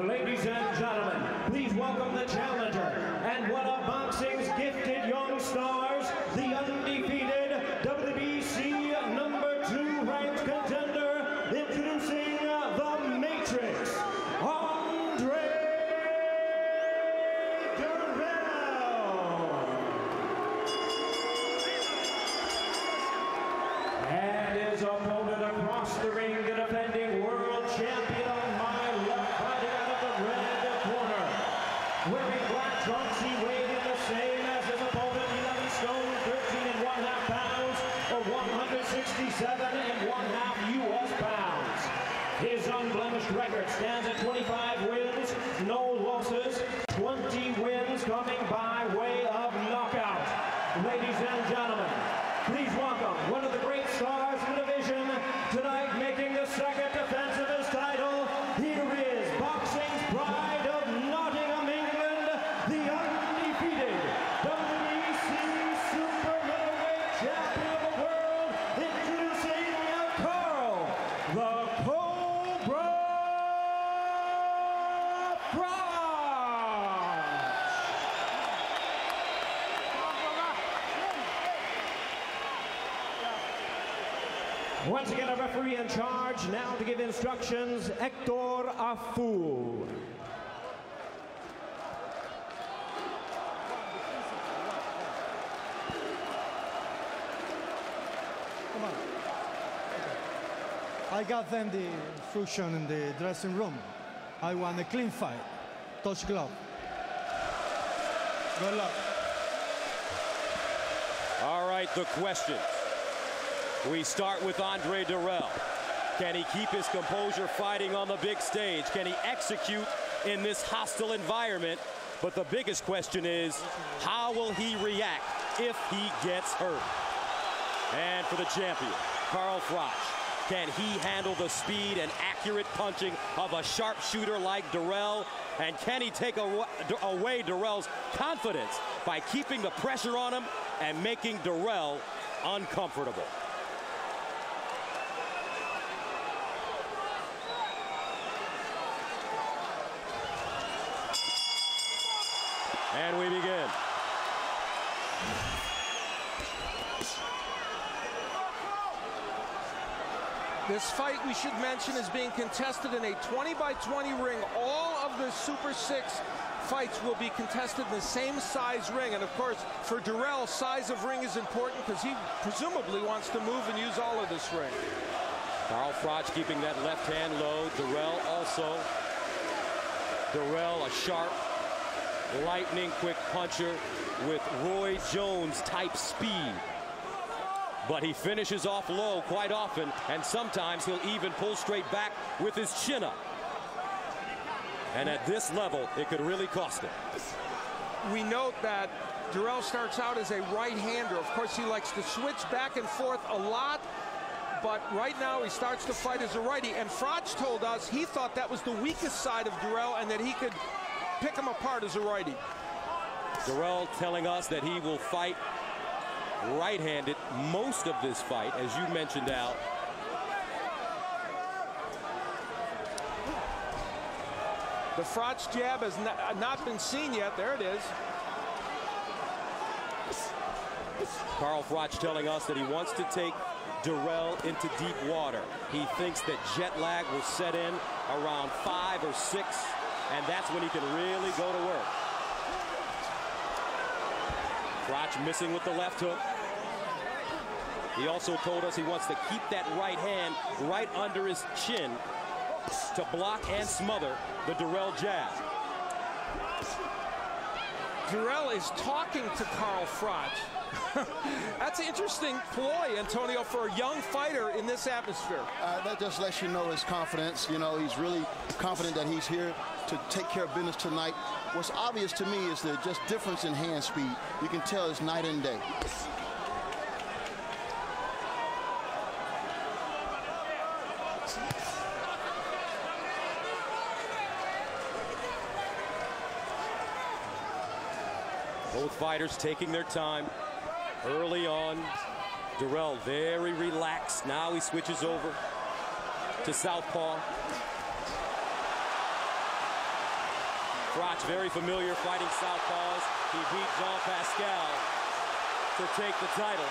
Speaker 10: Ladies and gentlemen, please welcome the challenger and one of boxing's gifted young stars, the undefeated WBC #2 ranked contender, introducing the Matrix, Andre Dirrell. And his opponent across the ring, the defending world champion on my left, fighting out of the red corner. Wearing black trunks, he weighed in the same as his opponent, 11 stone, 13 and 1/2 pounds, or 167 and 1/2 U.S. pounds. His unblemished record stands at 25 wins, no losses, 20 wins coming by way of knockout. Ladies and gentlemen, please welcome one of the great stars in the division tonight, making the second defense of his title. Here is boxing's pride of Nottingham, England, the undefeated WBC Super Middleweight Champion of the World, introducing Carl the Cobra Froch. Once again, a referee in charge now to give instructions, Hector Afu.
Speaker 8: Come on. I got them the instruction in the dressing room. I want a clean fight. Touch glove. Good luck.
Speaker 3: All right, the questions. We start with Andre Dirrell. Can he keep his composure fighting on the big stage? Can he execute in this hostile environment? But the biggest question is, how will he react if he gets hurt? And for the champion, Carl Froch, can he handle the speed and accurate punching of a sharpshooter like Dirrell? And can he take away Dirrell's confidence by keeping the pressure on him and making Dirrell uncomfortable? And we begin.
Speaker 21: This fight, we should mention, is being contested in a 20-by-20 ring. All of the Super 6 fights will be contested in the same size ring. And of course, for Dirrell, size of ring is important because he presumably wants to move and use all of this ring.
Speaker 3: Carl Froch keeping that left hand low. Dirrell also. Dirrell, a sharp, lightning quick puncher with Roy Jones type speed. But he finishes off low quite often, and sometimes he'll even pull straight back with his chin up. And at this level, it could really cost him.
Speaker 21: We note that Dirrell starts out as a right-hander. Of course, he likes to switch back and forth a lot, but right now he starts to fight as a righty. And Froch told us he thought that was the weakest side of Dirrell and that he could pick him apart as a righty.
Speaker 3: Dirrell telling us that he will fight right-handed most of this fight, as you mentioned, Al.
Speaker 21: The Froch jab has not been seen yet. There it is.
Speaker 3: Carl Froch telling us that he wants to take Dirrell into deep water. He thinks that jet lag will set in around 5 or 6, and that's when he can really go to work. Froch missing with the left hook. He also told us he wants to keep that right hand right under his chin to block and smother the Dirrell jab.
Speaker 21: Dirrell is talking to Carl Froch. That's an interesting ploy, Antonio, for a young fighter in this atmosphere.
Speaker 22: That just lets you know his confidence. You know, he's really confident that he's here to take care of business tonight. What's obvious to me is the just difference in hand speed. You can tell it's night and day.
Speaker 3: Both fighters taking their time early on. Dirrell very relaxed. Now he switches over to southpaw. Froch very familiar fighting southpaws. He beat Jean Pascal to take the title.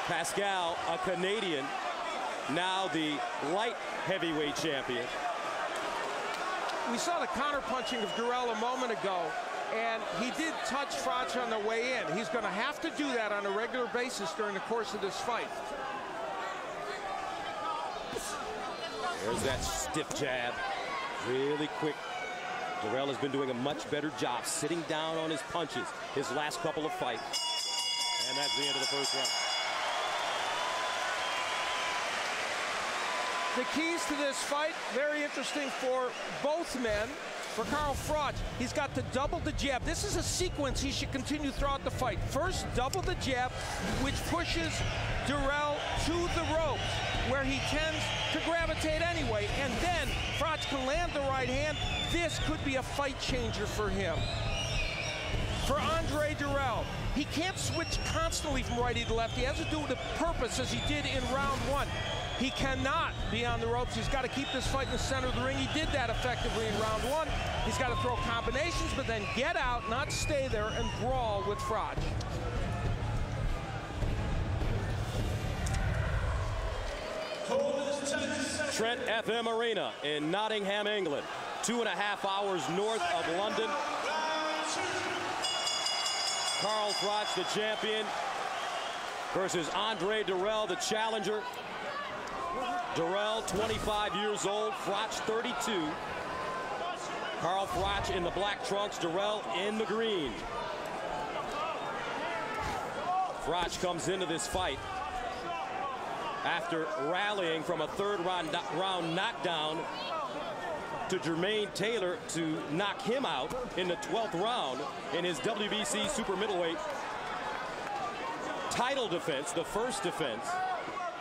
Speaker 3: Pascal, a Canadian, now the light heavyweight champion.
Speaker 21: We saw the counter-punching of Dirrell a moment ago, and he did touch Froch on the way in. He's going to have to do that on a regular basis during the course of this fight.
Speaker 3: There's that stiff jab, really quick. Dirrell has been doing a much better job sitting down on his punches his last couple of fights. And that's the end of the first round.
Speaker 21: The keys to this fight, very interesting for both men. For Carl Froch, he's got to double the jab. This is a sequence he should continue throughout the fight. First, double the jab, which pushes Dirrell to the ropes, where he tends to gravitate anyway. And then Froch can land the right hand. This could be a fight changer for him. For Andre Dirrell, he can't switch constantly from righty to left. He has to do it with purpose, as he did in round one. He cannot be on the ropes. He's got to keep this fight in the center of the ring. He did that effectively in round one. He's got to throw combinations, but then get out, not stay there, and brawl with Froch.
Speaker 3: Trent FM Arena in Nottingham, England. 2.5 hours north of London. Carl Froch, the champion, versus Andre Dirrell, the challenger. Dirrell, 25 years old, Froch, 32. Carl Froch in the black trunks, Dirrell in the green. Froch comes into this fight after rallying from a third round knockdown to Jermaine Taylor to knock him out in the 12th round in his WBC super middleweight title defense, the first defense,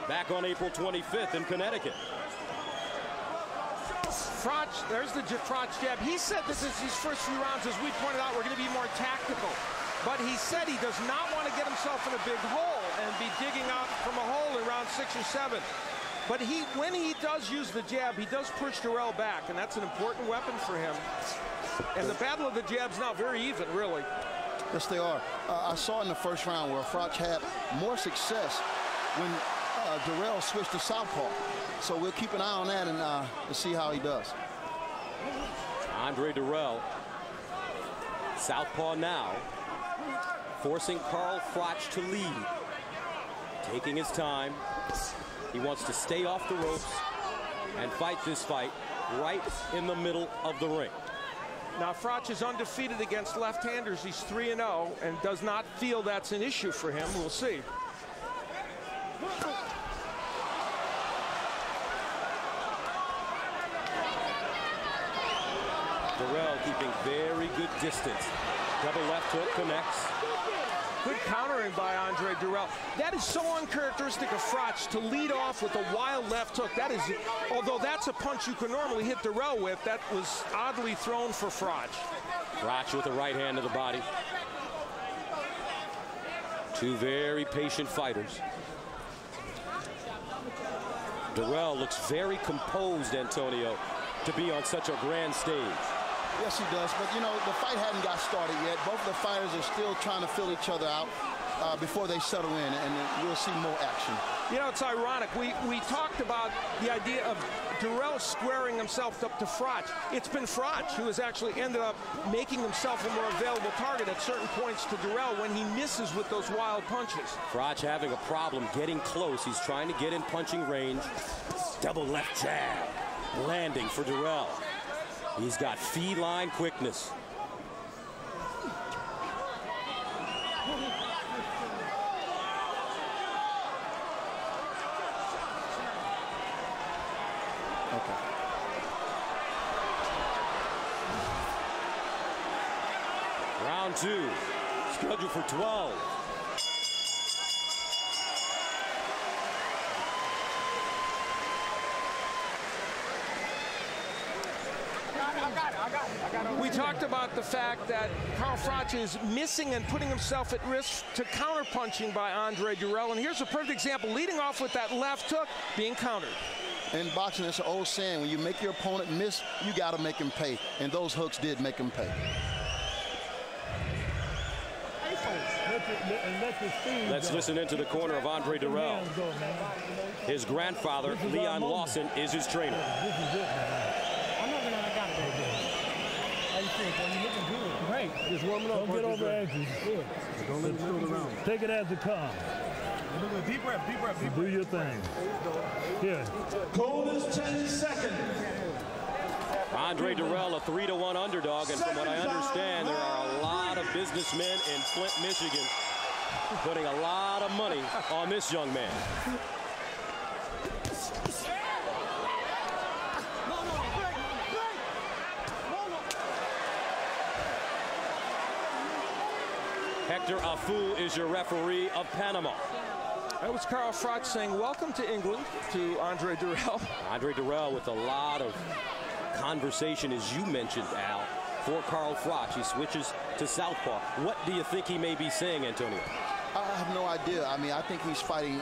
Speaker 3: back on April 25th in Connecticut.
Speaker 21: Froch, there's the Froch jab. He said this is his first few rounds, as we pointed out, we're going to be more tactical. But he said he does not want to get himself in a big hole and be digging out from a hole in round 6 or 7. But when he does use the jab, he does push Dirrell back, and that's an important weapon for him. And the battle of the jabs now very even, really.
Speaker 22: Yes, they are. I saw in the first round where Froch had more success when Dirrell switched to southpaw. So we'll keep an eye on that and to see how he does.
Speaker 2: Andre Dirrell, southpaw now, forcing Carl Froch to lead. Taking his time. He wants to stay off the ropes and fight this fight right in the middle of the ring.
Speaker 21: Now, Froch is undefeated against left-handers. He's 3-0 and does not feel that's an issue for him. We'll see.
Speaker 2: Dirrell keeping very good distance. Double left hook connects.
Speaker 21: Good countering by Andre Dirrell. That is so uncharacteristic of Froch to lead off with a wild left hook. That is, although that's a punch you can normally hit Dirrell with, that was oddly thrown for Froch.
Speaker 2: Froch with the right hand to the body. Two very patient fighters. Dirrell looks very composed, Antonio, to be on such a grand stage.
Speaker 22: Yes, he does. But, you know, the fight hadn't got started yet. Both of the fighters are still trying to fill each other out before they settle in, and we'll see more action.
Speaker 21: You know, it's ironic. We talked about the idea of Dirrell squaring himself up to Froch. It's been Froch who has actually ended up making himself a more available target at certain points to Dirrell when he misses with those wild punches.
Speaker 2: Froch having a problem getting close. He's trying to get in punching range. Double left jab, landing for Dirrell. He's got feline quickness. Round two, scheduled for 12.
Speaker 21: We talked about the fact that Carl Froch is missing and putting himself at risk to counter-punching by Andre Dirrell. And here's a perfect example, leading off with that left hook, being countered.
Speaker 22: In boxing, it's an old saying, when you make your opponent miss, you got to make him pay. And those hooks did make him pay.
Speaker 2: Let's listen into the corner of Andre Dirrell. His grandfather, Leon Lawson, is his trainer.
Speaker 15: This is it, man. I'm not going to got it. How you think? Well, you're looking good. Great. Just warming up. Don't get over anxious. Good. Don't let it go around. Take it as it comes. Deep breath, deep breath, deep breath. Do your thing. Here. Code is 10 seconds.
Speaker 2: Andre Dirrell, a 3-1 underdog, and from what I understand, there are a lot of businessmen in Flint, Michigan, putting a lot of money on this young man. Hector Afu is your referee of Panama.
Speaker 21: That was Carl Froch saying, welcome to England, to Andre Dirrell.
Speaker 2: Andre Dirrell with a lot of conversation, as you mentioned, Al, for Carl Froch. He switches to southpaw. What do you think he may be saying, Antonio?
Speaker 22: I have no idea. I mean, I think he's fighting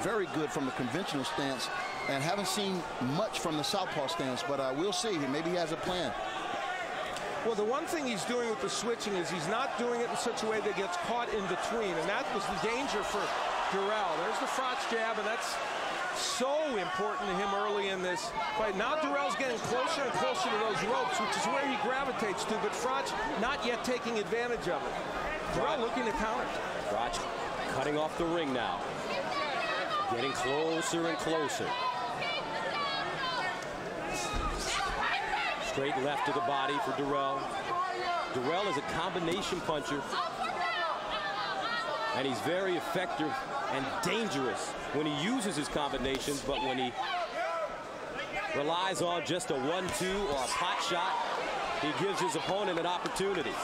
Speaker 22: very good from the conventional stance and haven't seen much from the southpaw stance, but we'll see. Maybe he has a plan.
Speaker 21: Well, the one thing he's doing with the switching is he's not doing it in such a way that gets caught in between, and that was the danger for Dirrell. There's the Froch jab, and that's so important to him early in this fight. Now Dirrell's getting closer and closer to those ropes, which is where he gravitates to, but Froch not yet taking advantage of it. Dirrell looking to counter.
Speaker 2: Froch cutting off the ring now. Getting closer and closer. Straight left to the body for Dirrell. Dirrell is a combination puncher, and he's very effective and dangerous when he uses his combinations, but when he relies on just a 1-2 or a pot shot, he gives his opponent an opportunity.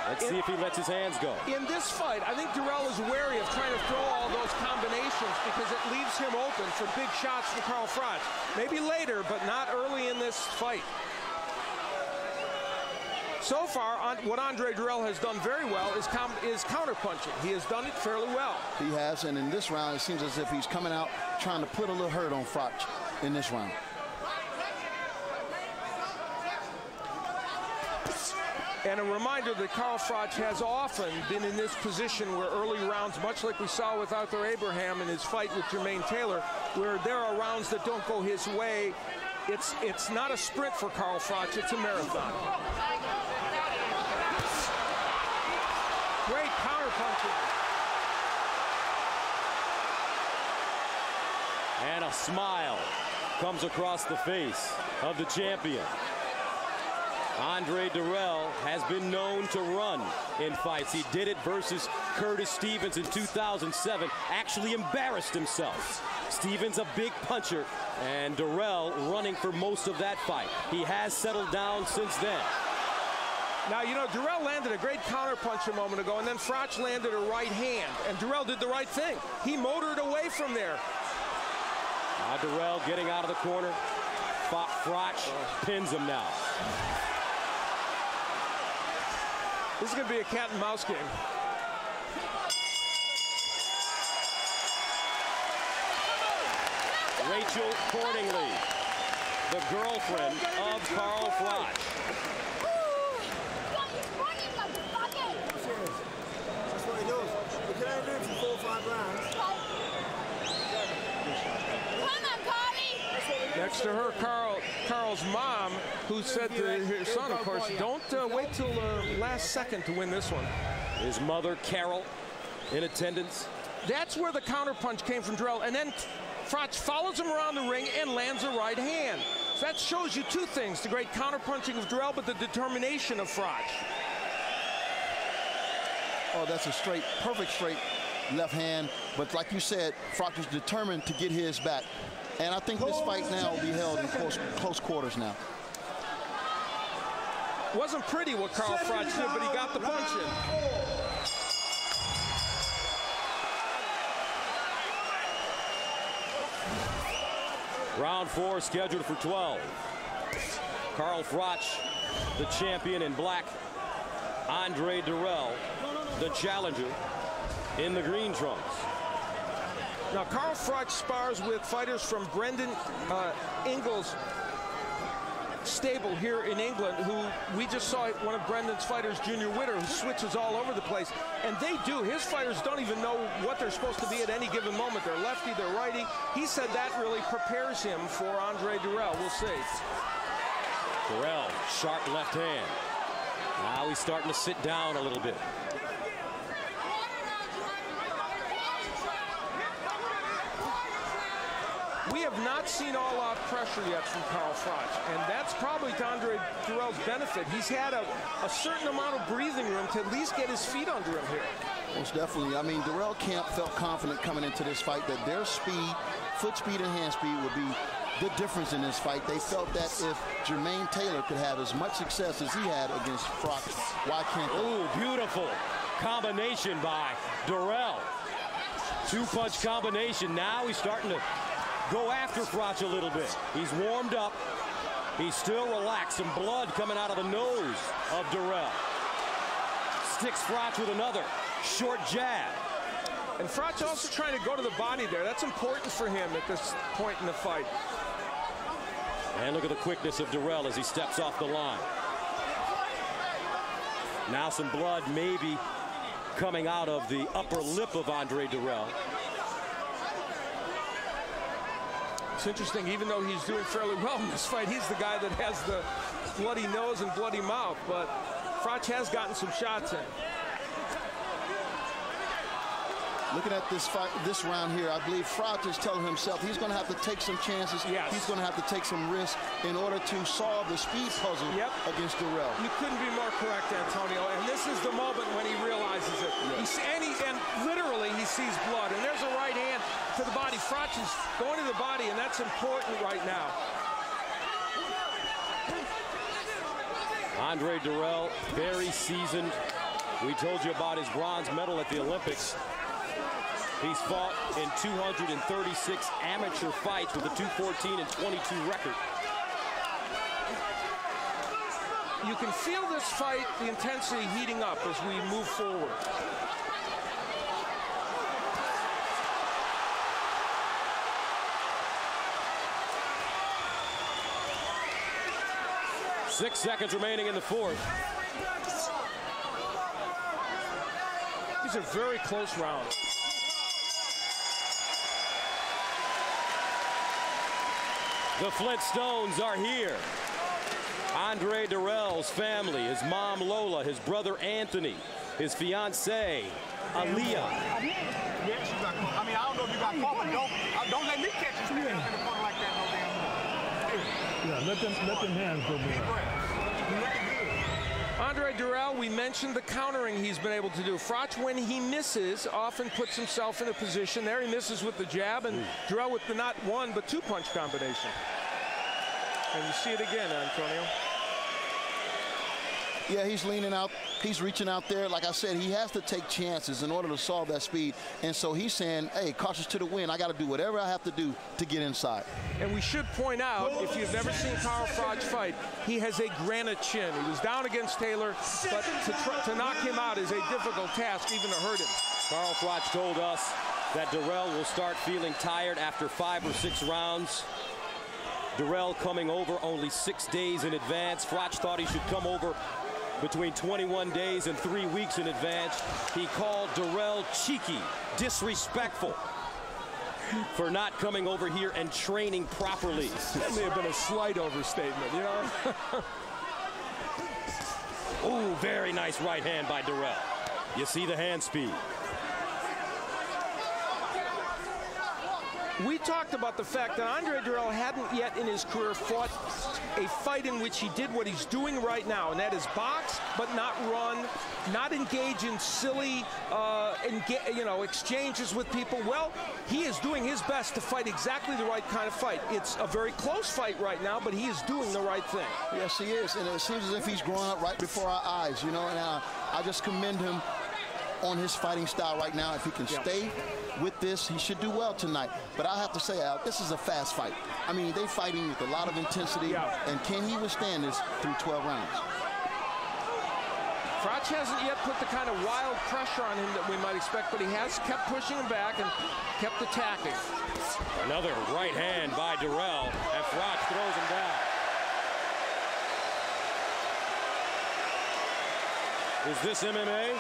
Speaker 2: Let's see if he lets his hands go.
Speaker 21: In this fight, I think Dirrell is wary of trying to throw all those combinations because it leaves him open for big shots from Carl Froch. Maybe later, but not early in this fight. So far, what Andre Dirrell has done very well is counterpunching. He has done it fairly well.
Speaker 22: He has, and in this round, it seems as if he's coming out trying to put a little hurt on Froch in this round.
Speaker 21: And a reminder that Carl Froch has often been in this position where early rounds, much like we saw with Arthur Abraham in his fight with Jermaine Taylor, where there are rounds that don't go his way. It's not a sprint for Carl Froch, it's a marathon. Great counterpunching.
Speaker 2: And a smile comes across the face of the champion. Andre Dirrell has been known to run in fights. He did it versus Curtis Stevens in 2007, actually embarrassed himself. Stevens a big puncher, and Dirrell running for most of that fight. He has settled down since then.
Speaker 21: Now, you know, Dirrell landed a great counterpunch a moment ago, and then Froch landed a right hand, and Dirrell did the right thing. He motored away from there.
Speaker 2: Now Dirrell getting out of the corner. Froch pins him now.
Speaker 21: This is going to be a cat and mouse game.
Speaker 2: Rachel Cordingley, the girlfriend of Carl Froch.
Speaker 11: That's what he does. We can only do it for 4 or 5 rounds.
Speaker 21: Next to her, Carl's mom, who said to her son, of course, don't wait till the last second to win this one.
Speaker 2: His mother, Carol, in attendance.
Speaker 21: That's where the counterpunch came from Dirrell. And then Froch follows him around the ring and lands a right hand. So that shows you two things, the great counterpunching of Dirrell, but the determination of Froch.
Speaker 22: Oh, that's a straight, perfect straight left hand. But like you said, Froch is determined to get his back. And I think this fight now will be held in close quarters now.
Speaker 21: Wasn't pretty what Carl Froch did, but he got the punch
Speaker 2: in. Round 4 scheduled for 12. Carl Froch, the champion in black. Andre Dirrell, the challenger, in the green trunks.
Speaker 21: Now, Carl Froch spars with fighters from Brendan Ingles' stable here in England, who we just saw one of Brendan's fighters, Junior Witter, who switches all over the place. And they do. His fighters don't even know what they're supposed to be at any given moment. They're lefty, they're righty. He said that really prepares him for Andre Dirrell. We'll see.
Speaker 2: Dirrell, sharp left hand. Now he's starting to sit down a little bit.
Speaker 21: We have not seen all-out pressure yet from Carl Froch, and that's probably to Andre Dirrell's benefit. He's had a certain amount of breathing room to at least get his feet under him here.
Speaker 22: Most definitely. I mean, Dirrell Camp felt confident coming into this fight that their speed, foot speed and hand speed would be the difference in this fight. They felt that if Jermaine Taylor could have as much success as he had against Froch, why can't they?
Speaker 2: Oh, beautiful combination by Dirrell. Two-punch combination. Now he's starting to go after Froch a little bit. He's warmed up. He's still relaxed. Some blood coming out of the nose of Dirrell. Sticks Froch with another short jab.
Speaker 21: And Froch also trying to go to the body there. That's important for him at this point in the fight.
Speaker 2: And look at the quickness of Dirrell as he steps off the line. Now some blood maybe coming out of the upper lip of Andre Dirrell.
Speaker 21: It's interesting, even though he's doing fairly well in this fight, he's the guy that has the bloody nose and bloody mouth, but Froch has gotten some shots in.
Speaker 22: Looking at this fight, this round here, I believe Froch is telling himself he's going to have to take some chances.
Speaker 21: Yes.
Speaker 22: He's going to have to take some risks in order to solve the speed puzzle against Dirrell.
Speaker 21: You couldn't be more correct, Antonio. And this is the moment when he realizes it.
Speaker 22: Yes.
Speaker 21: And literally he sees blood. And there's a right hand to the body. Froch is going to the body, and that's important right now.
Speaker 2: Andre Dirrell, very seasoned. We told you about his bronze medal at the Olympics. He's fought in 236 amateur fights with a 214-22 record.
Speaker 21: You can feel this fight, the intensity heating up as we move forward.
Speaker 2: Six seconds remaining in the fourth.
Speaker 21: These are very close rounds.
Speaker 2: The Flintstones are here. Andre Dirrell's family, his mom Lola, his brother Anthony, his fiancée Aaliyah.
Speaker 9: Yes, you got caught. I mean, I don't know if you got caught, but don't let me catch you standing in the corner like that no damn.
Speaker 15: Yeah, let them hands go down.
Speaker 21: Andre Dirrell, we mentioned the countering he's been able to do. Froch, when he misses, often puts himself in a position there. He misses with the jab, and Dirrell with the not one but two punch combination. And you see it again, Antonio.
Speaker 22: Yeah, he's leaning out. He's reaching out there. Like I said, he has to take chances in order to solve that speed. And so he's saying, hey, cautious to the wind. I got to do whatever I have to do to get inside.
Speaker 21: And we should point out, if you've never seen Carl Froch fight, he has a granite chin. He was down against Taylor, but to knock him out is a difficult task, even to hurt him.
Speaker 2: Carl Froch told us that Dirrell will start feeling tired after 5 or 6 rounds. Dirrell coming over only 6 days in advance. Froch thought he should come over between 21 days and 3 weeks in advance. He called Dirrell cheeky, disrespectful for not coming over here and training properly.
Speaker 21: That may have been a slight overstatement, you know?
Speaker 2: Ooh, very nice right hand by Dirrell. You see the hand speed.
Speaker 21: We talked about the fact that Andre Dirrell hadn't yet in his career fought a fight in which he did what he's doing right now, and that is box, but not run, not engage in silly exchanges with people. Well, he is doing his best to fight exactly the right kind of fight. It's a very close fight right now, but he is doing the right thing.
Speaker 22: Yes, he is, and it seems as if he's growing up right before our eyes, you know, and I just commend him on his fighting style right now. If he can stay with this, he should do well tonight. But I have to say, Al, this is a fast fight. I mean, they're fighting with a lot of intensity, and can he withstand this through 12 rounds?
Speaker 21: Froch hasn't yet put the kind of wild pressure on him that we might expect, but he has kept pushing him back and kept attacking.
Speaker 2: Another right hand by Dirrell, and Froch throws him down. Is this MMA?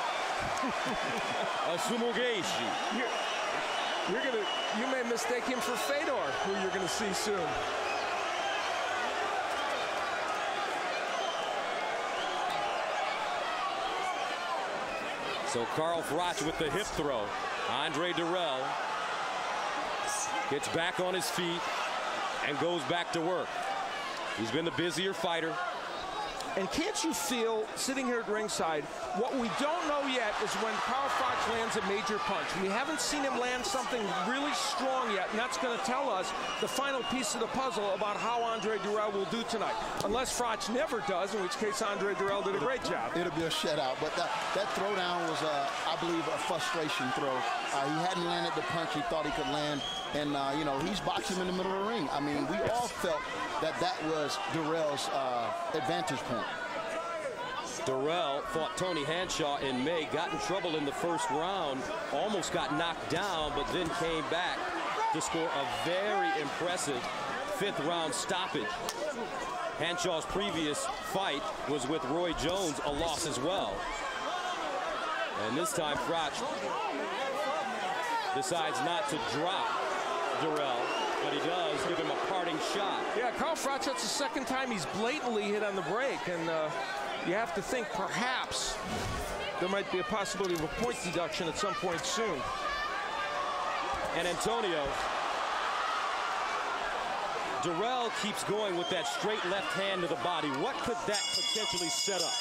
Speaker 2: A sumo geishi.
Speaker 21: You may mistake him for Fedor, who you're going to see soon.
Speaker 2: So Carl Froch with the hip throw. Andre Dirrell gets back on his feet and goes back to work. He's been the busier fighter.
Speaker 21: And can't you feel, sitting here at ringside, what we don't know yet is when Carl Froch lands a major punch. We haven't seen him land something really strong yet, and that's going to tell us the final piece of the puzzle about how Andre Dirrell will do tonight. Unless Froch never does, in which case Andre Dirrell did a great job.
Speaker 22: It'll be a shutout, but that throwdown was, I believe, a frustration throw. He hadn't landed the punch he thought he could land, and, he's boxing in the middle of the ring. I mean, we all felt that was Dirrell's advantage point.
Speaker 2: Dirrell fought Tony Hanshaw in May, got in trouble in the first round, almost got knocked down, but then came back to score a very impressive 5th round stoppage. Hanshaw's previous fight was with Roy Jones, a loss as well. And this time Froch decides not to drop Dirrell, but he does give him a parting shot.
Speaker 21: Yeah, Carl Froch, that's the second time he's blatantly hit on the break, and you have to think perhaps there might be a possibility of a point deduction at some point soon.
Speaker 2: And Antonio, Dirrell keeps going with that straight left hand to the body. What could that potentially set up?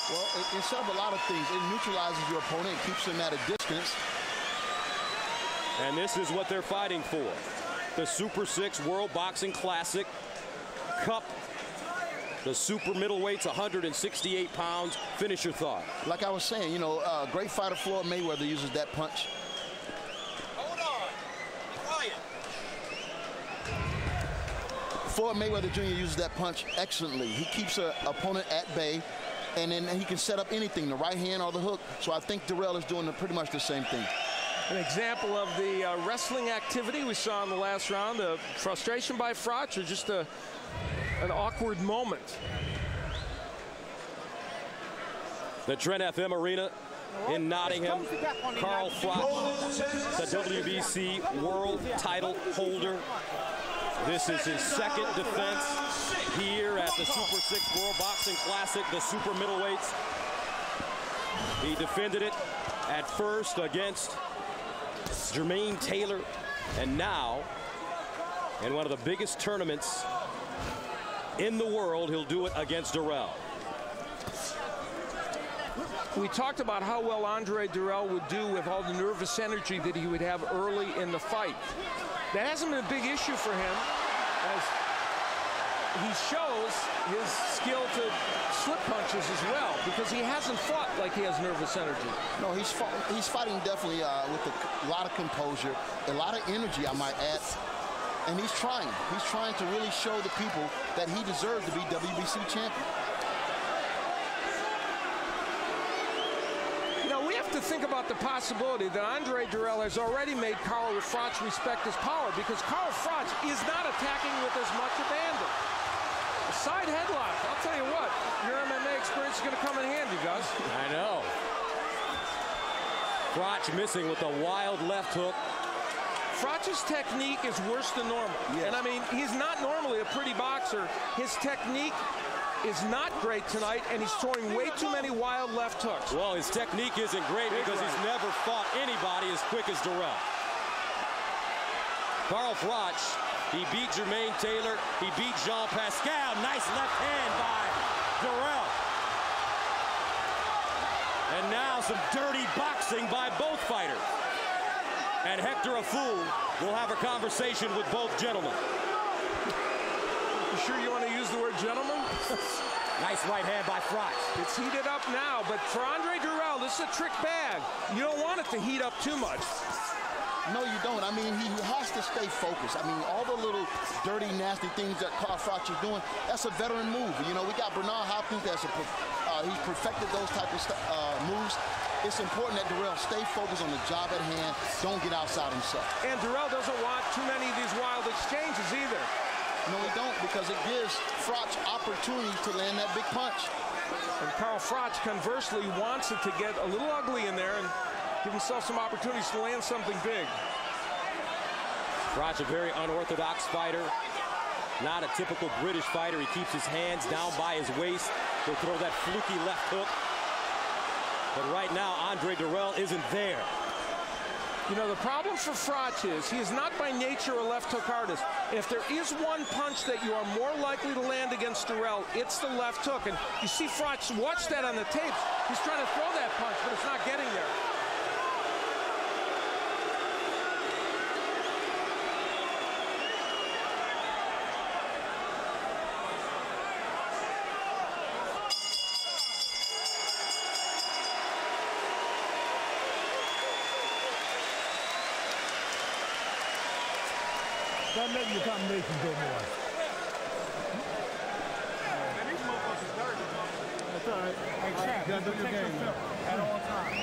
Speaker 22: Well, it set up a lot of things. It neutralizes your opponent, it keeps him at a distance.
Speaker 2: And this is what they're fighting for. The Super 6 World Boxing Classic Cup. The super middleweights, 168 pounds. Finish your thought.
Speaker 22: Like I was saying, great fighter Floyd Mayweather uses that punch.
Speaker 20: Hold on. Quiet.
Speaker 22: Floyd Mayweather Jr. uses that punch excellently. He keeps an opponent at bay, and then he can set up anything, the right hand or the hook. So I think Dirrell is doing pretty much the same thing.
Speaker 21: An example of the wrestling activity we saw in the last round, the frustration by Froch, or just an awkward moment.
Speaker 2: The Trent FM Arena in Nottingham. Carl Froch, the WBC world title holder. This is his second defense here at the Super 6 World Boxing Classic, the super middleweights. He defended it at first against Jermaine Taylor, and now in one of the biggest tournaments in the world, he'll do it against Dirrell.
Speaker 21: We talked about how well Andre Dirrell would do with all the nervous energy that he would have early in the fight. That hasn't been a big issue for him, as he shows his skill to slip punches as well, because he hasn't fought like he has nervous energy.
Speaker 22: No, he's fighting definitely with a lot of composure, a lot of energy, I might add. And he's trying. He's trying to really show the people that he deserves to be WBC champion.
Speaker 21: To think about the possibility that Andre Dirrell has already made Carl Froch respect his power, because Carl Froch is not attacking with as much abandon. A side headlock, I'll tell you what, your MMA experience is going to come in handy, Gus.
Speaker 2: I know. Froch missing with a wild left hook.
Speaker 21: Froch's technique is worse than normal. Yes. And I mean, he's not normally a pretty boxer. His technique is not great tonight, and he's throwing way too many wild left hooks.
Speaker 2: Well, his technique isn't great because he's never fought anybody as quick as Dirrell. Carl Froch, he beat Jermaine Taylor, he beat Jean Pascal. Nice left hand by Dirrell. And now some dirty boxing by both fighters. And Hector Afoul will have a conversation with both gentlemen.
Speaker 21: You sure you want to use the word gentleman?
Speaker 2: Nice right hand by Froch.
Speaker 21: It's heated up now, but for Andre Dirrell, this is a trick bag. You don't want it to heat up too much.
Speaker 22: No, you don't. I mean, he has to stay focused. I mean, all the little dirty, nasty things that Carl Froch is doing, that's a veteran move. You know, we got Bernard Hopkins, he's perfected those type of moves. It's important that Dirrell stay focused on the job at hand, don't get outside himself.
Speaker 21: And Dirrell doesn't want too many of these wild exchanges either.
Speaker 22: No, he don't, because it gives Froch opportunity to land that big punch.
Speaker 21: And Carl Froch, conversely, wants it to get a little ugly in there and give himself some opportunities to land something big.
Speaker 2: Froch, a very unorthodox fighter. Not a typical British fighter. He keeps his hands down by his waist. He'll throw that fluky left hook. But right now, Andre Dirrell isn't there.
Speaker 21: You know, the problem for Froch is he is not by nature a left hook artist. If there is one punch that you are more likely to land against Dirrell, it's the left hook. And you see Froch, watch that on the tapes. He's trying to throw that punch, but it's not getting there.
Speaker 15: Don't let your combination go more. That's all right. Hey, champ, you gotta do your game at all times.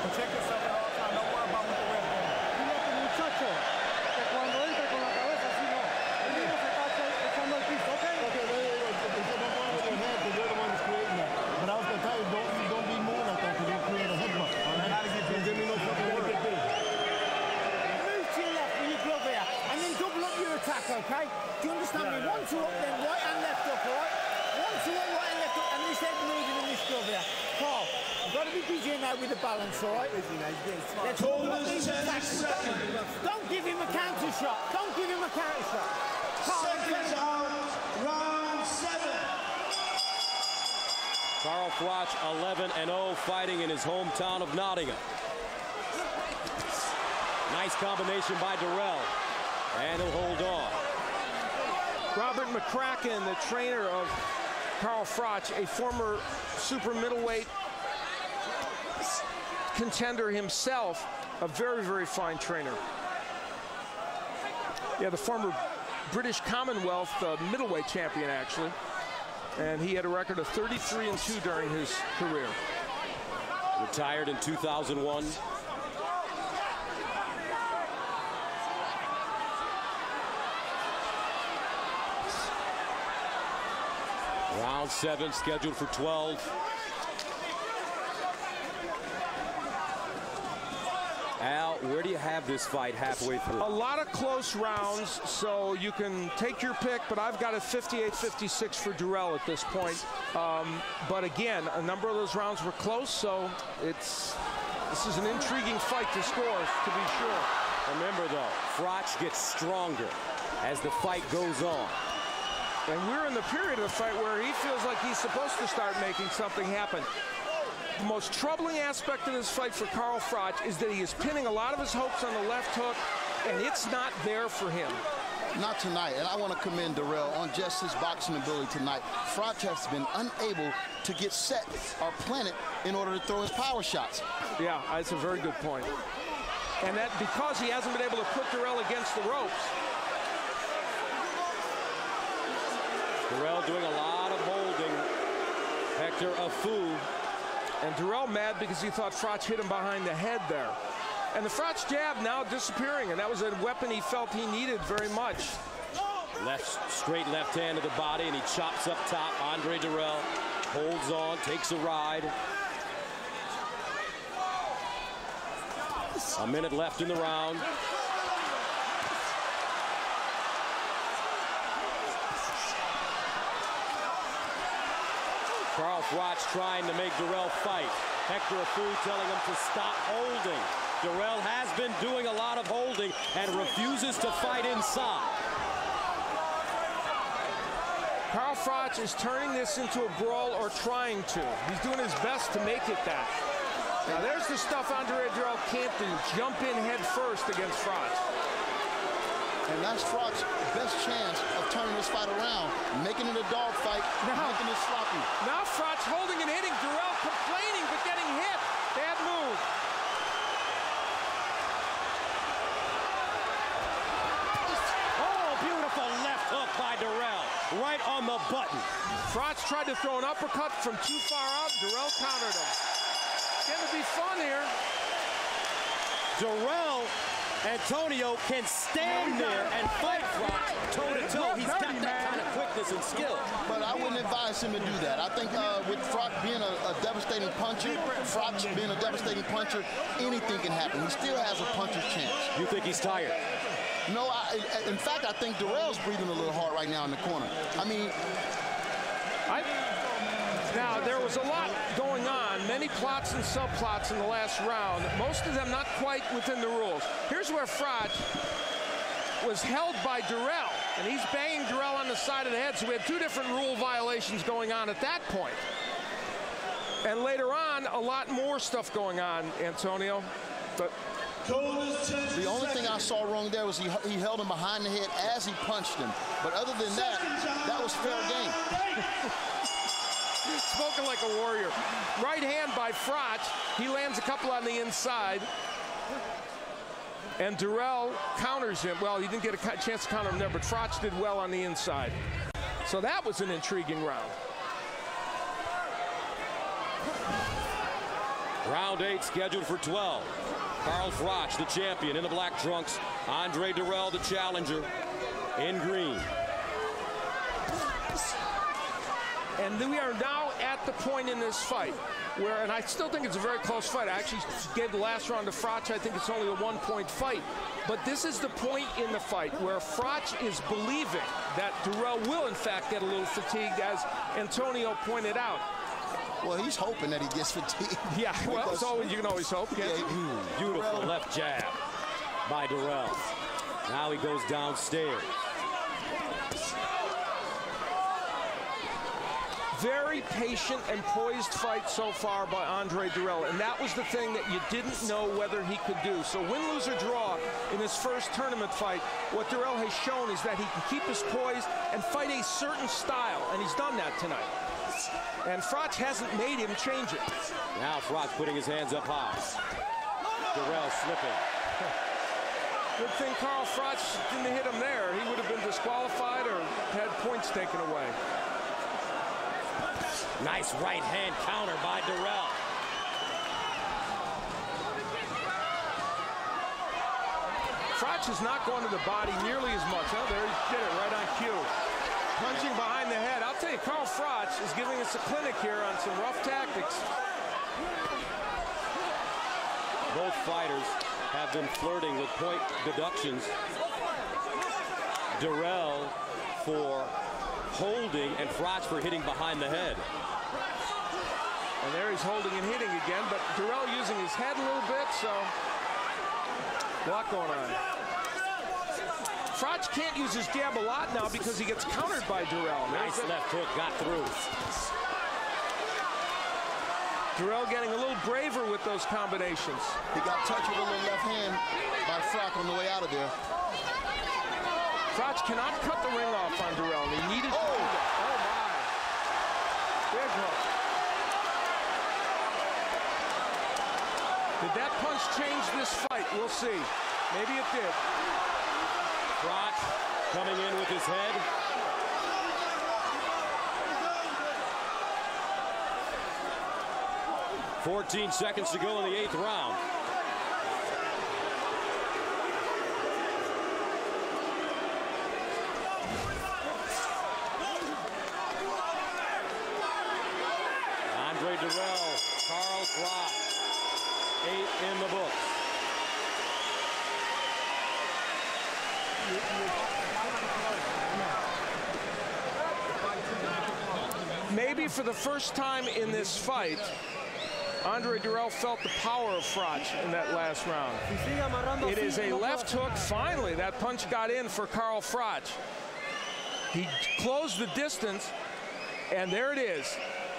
Speaker 15: Protect yourself at all times. Don't worry about what the ref doing. Fíjate, muchacho, que cuando entra con la cabeza así no. El niño se está echando el piso, ¿ok? Okay, don't go with your head because you're the one that's creating that. But I was going to tell you, don't be moving like that because you'll create a headbutt. All right? Don't give me no fucking word. Attack, okay? Do you understand me? 1, 2 up, then right and left up, all right? 1, 2 up, right and left up, and this head moving in this glove here. Carl, you've got to be busy now with the balance, all right? Let's hold up these attacks. Don't give him a counter shot. Don't give him a counter shot.
Speaker 18: Seconds out, round 7.
Speaker 2: Carl Froch, 11-0, fighting in his hometown of Nottingham. Nice combination by Dirrell. And he'll hold on.
Speaker 21: Robert McCracken, the trainer of Carl Froch, a former super middleweight contender himself, a very, very fine trainer. Yeah, the former British Commonwealth middleweight champion, actually. And he had a record of 33-2 during his career.
Speaker 2: Retired in 2001. Round 7 scheduled for 12. where do you have this fight halfway through?
Speaker 21: A lot of close rounds, so you can take your pick, but I've got it 58-56 for Dirrell at this point. But again, a number of those rounds were close, so this is an intriguing fight to score, to be sure.
Speaker 2: Remember, though, Froch gets stronger as the fight goes on.
Speaker 21: And we're in the period of the fight where he feels like he's supposed to start making something happen. The most troubling aspect of this fight for Carl Froch is that he is pinning a lot of his hopes on the left hook, and it's not there for him.
Speaker 22: Not tonight, and I want to commend Dirrell on just his boxing ability tonight. Froch has been unable to get set or planted in order to throw his power shots.
Speaker 21: Yeah, that's a very good point. And that because he hasn't been able to put Dirrell against the ropes.
Speaker 2: Dirrell doing a lot of holding. Hector Afu.
Speaker 21: And Dirrell mad because he thought Froch hit him behind the head there. And the Froch jab now disappearing, and that was a weapon he felt he needed very much.
Speaker 2: Straight left hand to the body, and he chops up top. Andre Dirrell holds on, takes a ride. A minute left in the round. Carl Froch trying to make Dirrell fight. Hector Afu telling him to stop holding. Dirrell has been doing a lot of holding and refuses to fight inside.
Speaker 21: Carl Froch is turning this into a brawl, or trying to. He's doing his best to make it that. Now there's the stuff Andre Dirrell can't do. Jump in head first against Froch.
Speaker 22: And that's Froch's best chance of turning this fight around, making it a dog fight, making it sloppy.
Speaker 21: Now Froch holding and hitting. Dirrell complaining but getting hit. Bad move.
Speaker 2: Oh, beautiful left hook by Dirrell. Right on the button.
Speaker 21: Froch tried to throw an uppercut from too far out. Dirrell countered him. It's going to be fun here.
Speaker 2: Dirrell, Antonio, can stand there and fight Froch toe-to-toe. He's got that kind of quickness and skill.
Speaker 22: But I wouldn't advise him to do that. I think with Froch being a devastating puncher, Froch being a devastating puncher, anything can happen. He still has a puncher's chance.
Speaker 2: You think he's tired?
Speaker 22: No, in fact, I think Dirrell's breathing a little hard right now in the corner. I mean...
Speaker 21: Now, there was a lot going on, many plots and subplots in the last round, most of them not quite within the rules. Here's where Froch was held by Dirrell, and he's banging Dirrell on the side of the head, so we had two different rule violations going on at that point. And later on, a lot more stuff going on, Antonio. But
Speaker 22: the only thing I saw wrong there was he held him behind the head as he punched him. But other than that, that was fair game.
Speaker 21: Spoken like a warrior. Right hand by Froch. He lands a couple on the inside. And Dirrell counters him. Well, he didn't get a chance to counter him there, but Froch did well on the inside. So that was an intriguing round.
Speaker 2: Round 8 scheduled for 12. Carl Froch, the champion, in the black trunks. Andre Dirrell, the challenger, in green.
Speaker 21: And we are now at the point in this fight where, and I still think it's a very close fight. I actually gave the last round to Froch. I think it's only a one-point fight. But this is the point in the fight where Froch is believing that Dirrell will, in fact, get a little fatigued, as Antonio pointed out.
Speaker 22: Well, he's hoping that he gets fatigued.
Speaker 21: Yeah, well, you can always hope.
Speaker 2: Beautiful left jab by Dirrell. Now he goes downstairs.
Speaker 21: Very patient and poised fight so far by Andre Dirrell, and that was the thing that you didn't know whether he could do. So win, lose, or draw in his first tournament fight, what Dirrell has shown is that he can keep his poise and fight a certain style, and he's done that tonight. And Froch hasn't made him change it.
Speaker 2: Now Froch putting his hands up high. Dirrell slipping.
Speaker 21: Good thing Carl Froch didn't hit him there. He would have been disqualified or had points taken away.
Speaker 2: Nice right hand counter by Dirrell.
Speaker 21: Froch is not going to the body nearly as much. Oh, there he did it right on cue. Punching behind the head. I'll tell you, Carl Froch is giving us a clinic here on some rough tactics.
Speaker 2: Both fighters have been flirting with point deductions. Dirrell for holding and Froch for hitting behind the head.
Speaker 21: And there he's holding and hitting again, but Dirrell using his head a little bit, so a lot going on. Froch can't use his jab a lot now because he gets countered by Dirrell.
Speaker 2: Nice left hook, got through.
Speaker 21: Dirrell getting a little braver with those combinations.
Speaker 9: He got touched with a little left hand by Froch on the way out of there.
Speaker 21: Froch cannot cut the ring off on Dirrell, and he needed to do that. Oh, my. Big hook. Did that punch change this fight? We'll see. Maybe it did.
Speaker 2: Froch coming in with his head. "14 seconds to go in the 8th round. Andre Dirrell, Carl Froch, 8 in the books.
Speaker 21: Maybe for the first time in this fight, Andre Dirrell felt the power of Froch in that last round. It is a left hook. Finally, that punch got in for Carl Froch. He closed the distance, and there it is.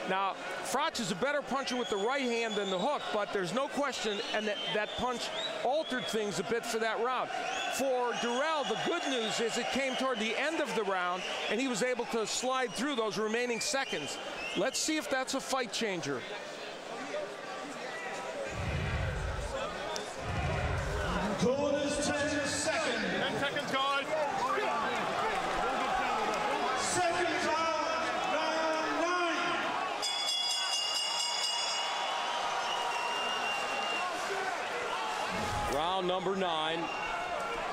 Speaker 21: Now, Froch is a better puncher with the right hand than the hook, but there's no question, and that punch altered things a bit for that round. For Dirrell, the good news is it came toward the end of the round, and he was able to slide through those remaining seconds. Let's see if that's a fight changer.
Speaker 18: Corners 10 seconds.
Speaker 15: 10 seconds, guys.
Speaker 18: Second round, round 9.
Speaker 2: Round number 9.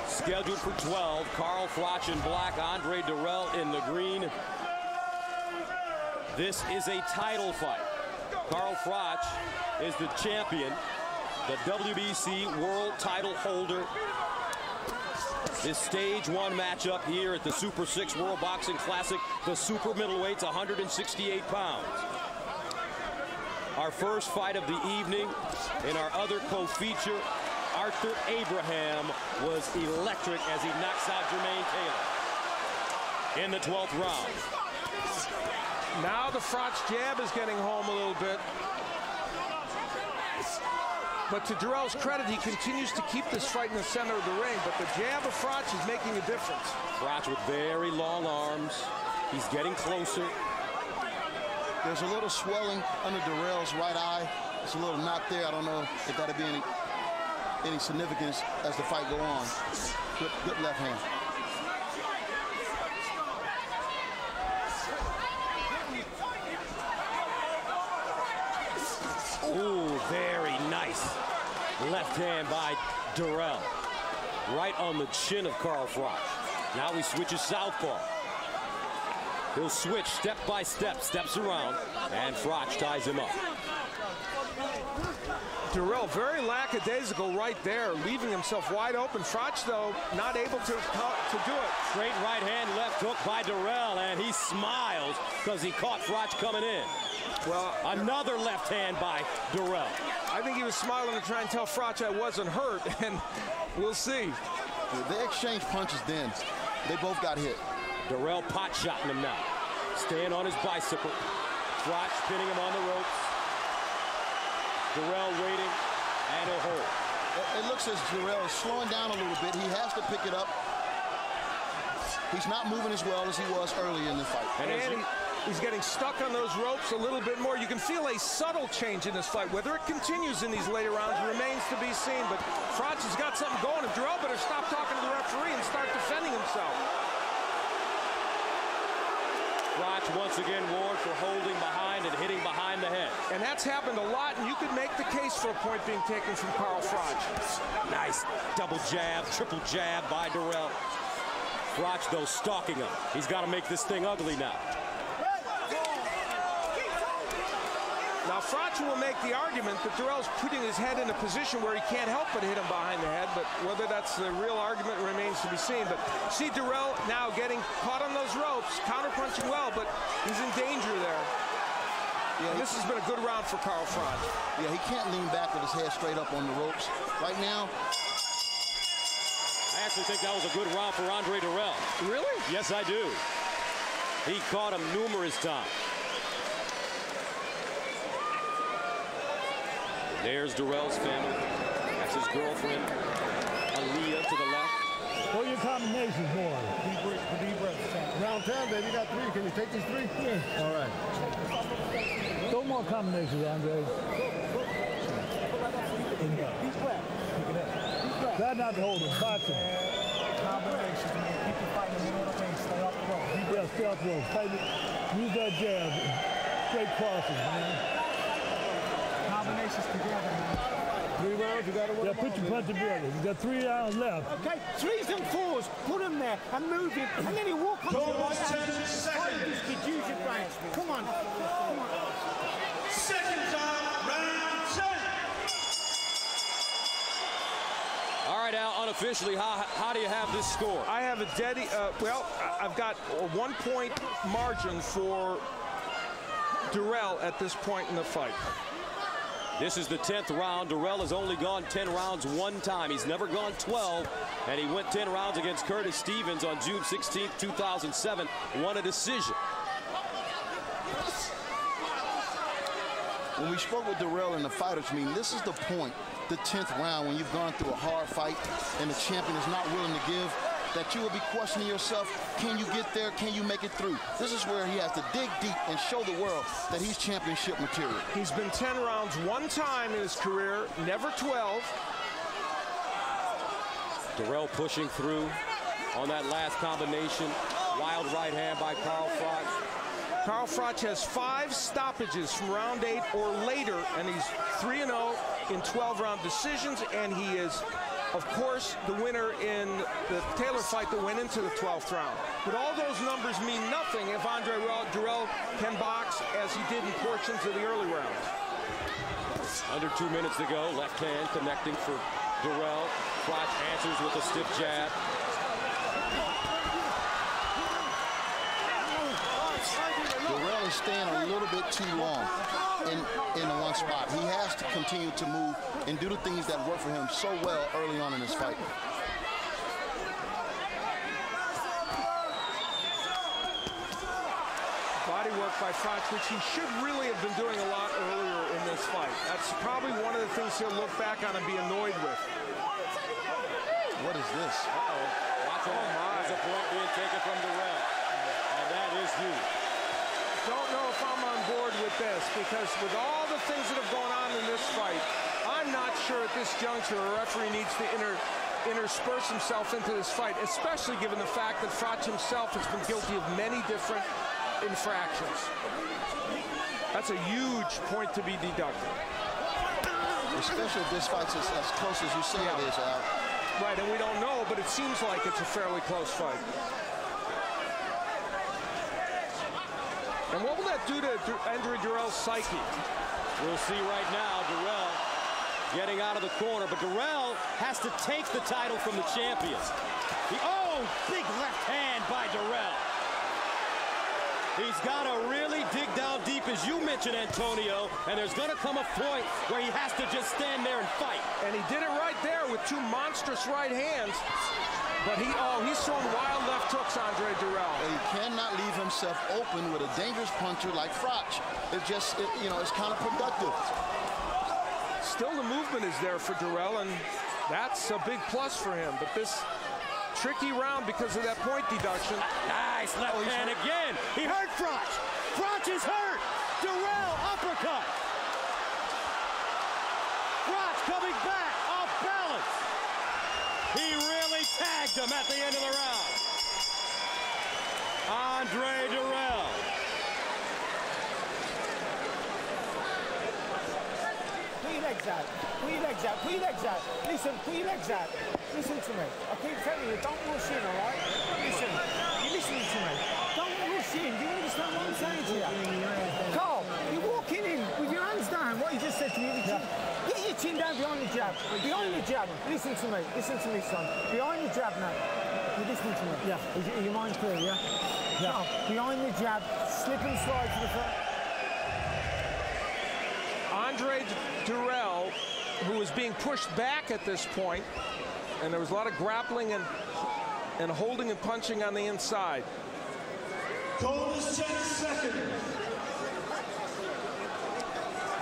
Speaker 2: Scheduled for 12. Carl Froch in black, Andre Dirrell in the green. This is a title fight. Carl Froch is the champion, the WBC world title holder. This stage 1 matchup here at the Super 6 World Boxing Classic, the super middleweights, 168 pounds. Our first fight of the evening in our other co-feature, Arthur Abraham was electric as he knocks out Jermaine Taylor in the 12th round.
Speaker 21: Now the Froch jab is getting home a little bit. But to Dirrell's credit, he continues to keep this fight in the center of the ring, but the jab of Froch is making a difference.
Speaker 2: Froch with very long arms. He's getting closer.
Speaker 9: There's a little swelling under Dirrell's right eye. It's a little knot there. I don't know if that'll be any significance as the fight go on. Good left hand.
Speaker 2: Ooh, very nice left hand by Dirrell. Right on the chin of Carl Froch. Now he switches southpaw. He'll switch step by step, steps around, and Froch ties him up.
Speaker 21: Dirrell very lackadaisical right there, leaving himself wide open. Froch, though, not able to do it.
Speaker 2: Straight right hand, left hook by Dirrell, and he smiles because he caught Froch coming in.
Speaker 21: Well,
Speaker 2: another left hand by Dirrell.
Speaker 21: I think he was smiling to try and tell Froch I wasn't hurt, and we'll see.
Speaker 9: They exchanged punches then. They both got hit.
Speaker 2: Dirrell pot-shotting him now. Staying on his bicycle. Froch pinning him on the ropes. Dirrell waiting, and he'll hold.
Speaker 9: It looks as Dirrell is slowing down a little bit. He has to pick it up. He's not moving as well as he was earlier in the fight.
Speaker 21: And he's getting stuck on those ropes a little bit more. You can feel a subtle change in this fight. Whether it continues in these later rounds remains to be seen, but Froch has got something going, and Dirrell better stop talking to the referee and start defending himself.
Speaker 2: Froch once again warned for holding behind and hitting behind the head.
Speaker 21: And that's happened a lot, and you could make the case for a point being taken from Carl Froch.
Speaker 2: Nice double jab, triple jab by Dirrell. Froch, though, stalking him. He's got to make this thing ugly now.
Speaker 21: Now Now, Froch will make the argument that Dirrell's putting his head in a position where he can't help but hit him behind the head, but whether that's the real argument remains to be seen. But see Dirrell now getting caught on those ropes, counter-punching well, but he's in danger there. Yeah, this has been a good round for Carl Froch.
Speaker 9: Yeah, he can't lean back with his head straight up on the ropes. Right now,
Speaker 2: I actually think that was a good round for Andre Dirrell.
Speaker 21: Really?
Speaker 2: Yes, I do. He caught him numerous times. There's Dirrell's family. That's his girlfriend, Aaliyah, to the left.
Speaker 15: What are your combinations, boy? Deep breath. Round 10, baby. You got 3. Can you take these 3? Yeah. All right. No more combinations, Andre. Try not to hold him. Box him. Combinations, man. Keep the fight in the middle of the ring. Stay off the rope. Yeah, stay off the rope. Use that jab. Straight crosses, man. Combinations together, man. 3 rounds, you gotta work. Yeah, put your punch together. You got 3 rounds left.
Speaker 18: Okay, 3s and 4s. Put him there and move him, and then he walk on the right hand. Use your brain. Come on. Come on. Second time, round 10.
Speaker 2: All right, Al, unofficially, how do you have this score?
Speaker 21: I have a dead, well, I've got a 1-point margin for Dirrell at this point in the fight.
Speaker 2: This is the 10th round. Dirrell has only gone 10 rounds 1 time. He's never gone 12, and he went 10 rounds against Curtis Stevens on June 16, 2007, won a decision.
Speaker 9: when we spoke with Dirrell in the fighters meeting, this is the point, the 10th round, when you've gone through a hard fight and the champion is not willing to give, that you will be questioning yourself, can you get there, can you make it through? This is where he has to dig deep and show the world that he's championship material.
Speaker 21: He's been 10 rounds 1 time in his career, never 12.
Speaker 2: Dirrell pushing through on that last combination. Wild right hand by Carl Froch.
Speaker 21: Carl Froch has 5 stoppages from round 8 or later, and he's 3-0 in 12-round decisions, and he is, of course, the winner in the Taylor fight that went into the 12th round. But all those numbers mean nothing if Andre Dirrell can box as he did in portions of the early rounds.
Speaker 2: Under 2 minutes to go. Left hand connecting for Dirrell. Froch answers with a stiff jab.
Speaker 9: Dirrell is staying a little bit too long in the one spot. He has to continue to move and do the things that work for him so well early on in his fight.
Speaker 21: Body work by Froch, which he should really have been doing a lot earlier in this fight. That's probably one of the things he'll look back on and be annoyed with.
Speaker 9: What is this?
Speaker 2: Uh-oh. Watch out. There's a point being taken from Dirrell. And that is huge.
Speaker 21: Don't know if I'm on board with this, because with all the things that have gone on in this fight, I'm not sure at this juncture a referee needs to intersperse himself into this fight, especially given the fact that Froch himself has been guilty of many different infractions. That's a huge point to be deducted.
Speaker 9: Especially if this fight's as close as you say it is, Al.
Speaker 21: Right, and we don't know, but it seems like it's a fairly close fight. And what will that do to Andre Dirrell's psyche?
Speaker 2: We'll see right now. Dirrell getting out of the corner, but Dirrell has to take the title from the champions. Big left hand by Dirrell. He's got to really dig down deep, as you mentioned, Antonio, and there's going to come a point where he has to just stand there and fight.
Speaker 21: And he did it right there with 2 monstrous right hands. But he's throwing wild left hooks, Andre Dirrell.
Speaker 9: And he cannot leave himself open with a dangerous puncher like Froch. It's kind of productive.
Speaker 21: Still, the movement is there for Dirrell, and that's a big plus for him. But this tricky round because of that point deduction.
Speaker 2: Nice left hand again. He hurt Froch. Froch is hurt. Dirrell uppercut. Froch coming back off balance. He really tagged him at the end of the round. Andre Dirrell.
Speaker 18: Put your legs out. Put your legs out. Put your legs out. Listen, put your legs out. Listen to me. I keep telling you, don't rush in, all right? Listen, you're listening to me. Don't rush in. Do you understand what I'm saying to you? Carl, you're walking in with your hands down. said to you, get your chin down behind the jab. Behind the jab. Listen to me, son. Behind the jab now. You're listening to me? Yeah. Is your mind clear, yeah? Yeah. No, behind the jab, slip and slide to the front.
Speaker 21: Andre Dirrell, who was being pushed back at this point, and there was a lot of grappling and holding and punching on the inside.
Speaker 10: Goal is 10 seconds.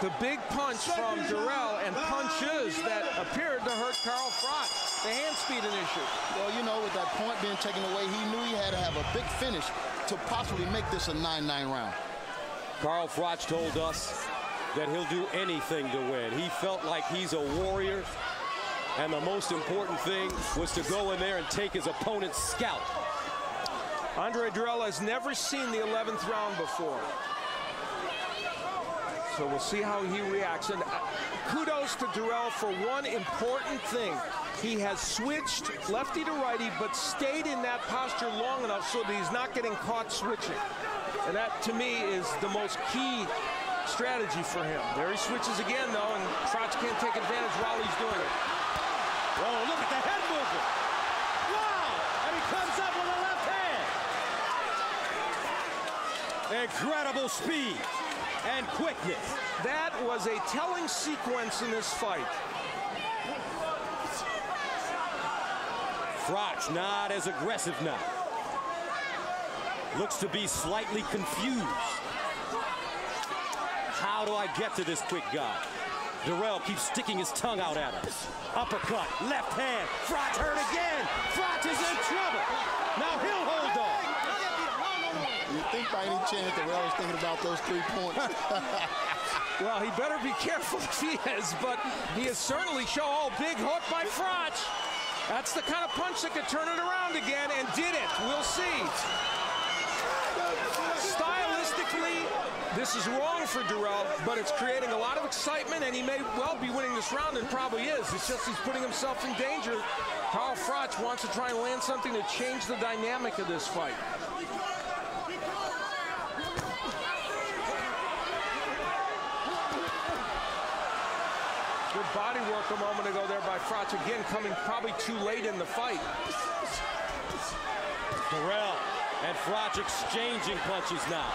Speaker 21: The big punch from Dirrell and punches that appeared to hurt Carl Froch. The hand speed an issue.
Speaker 9: Well, you know, with that point being taken away, he knew he had to have a big finish to possibly make this a 9-9 round.
Speaker 2: Carl Froch told us that he'll do anything to win. He felt like he's a warrior, and the most important thing was to go in there and take his opponent's scalp.
Speaker 21: Andre Dirrell has never seen the 11th round before. So we'll see how he reacts. And kudos to Dirrell for one important thing. He has switched lefty to righty, but stayed in that posture long enough so that he's not getting caught switching. And that, to me, is the most key strategy for him. There he switches again, though, and Froch can't take advantage while he's doing it.
Speaker 2: Oh, look at the head movement. Wow! And he comes up with a left hand. Incredible speed and quickness.
Speaker 21: That was a telling sequence in this fight.
Speaker 2: Froch not as aggressive now. Looks to be slightly confused. How do I get to this quick guy? Dirrell keeps sticking his tongue out at him. Uppercut, left hand. Froch hurt again. Froch is in trouble. Now he'll hold on.
Speaker 9: You think by any chance Dirrell is thinking about those 3 points?
Speaker 21: Well, he better be careful if he is, but he is certainly showing big hook by Froch. That's the kind of punch that could turn it around again, and did it. We'll see. Stylistically, this is wrong for Dirrell, but it's creating a lot of excitement, and he may well be winning this round, and probably is. It's just he's putting himself in danger. Carl Froch wants to try and land something to change the dynamic of this fight. Good body work a moment ago there by Froch, again coming probably too late in the fight.
Speaker 2: Dirrell and Froch exchanging punches now.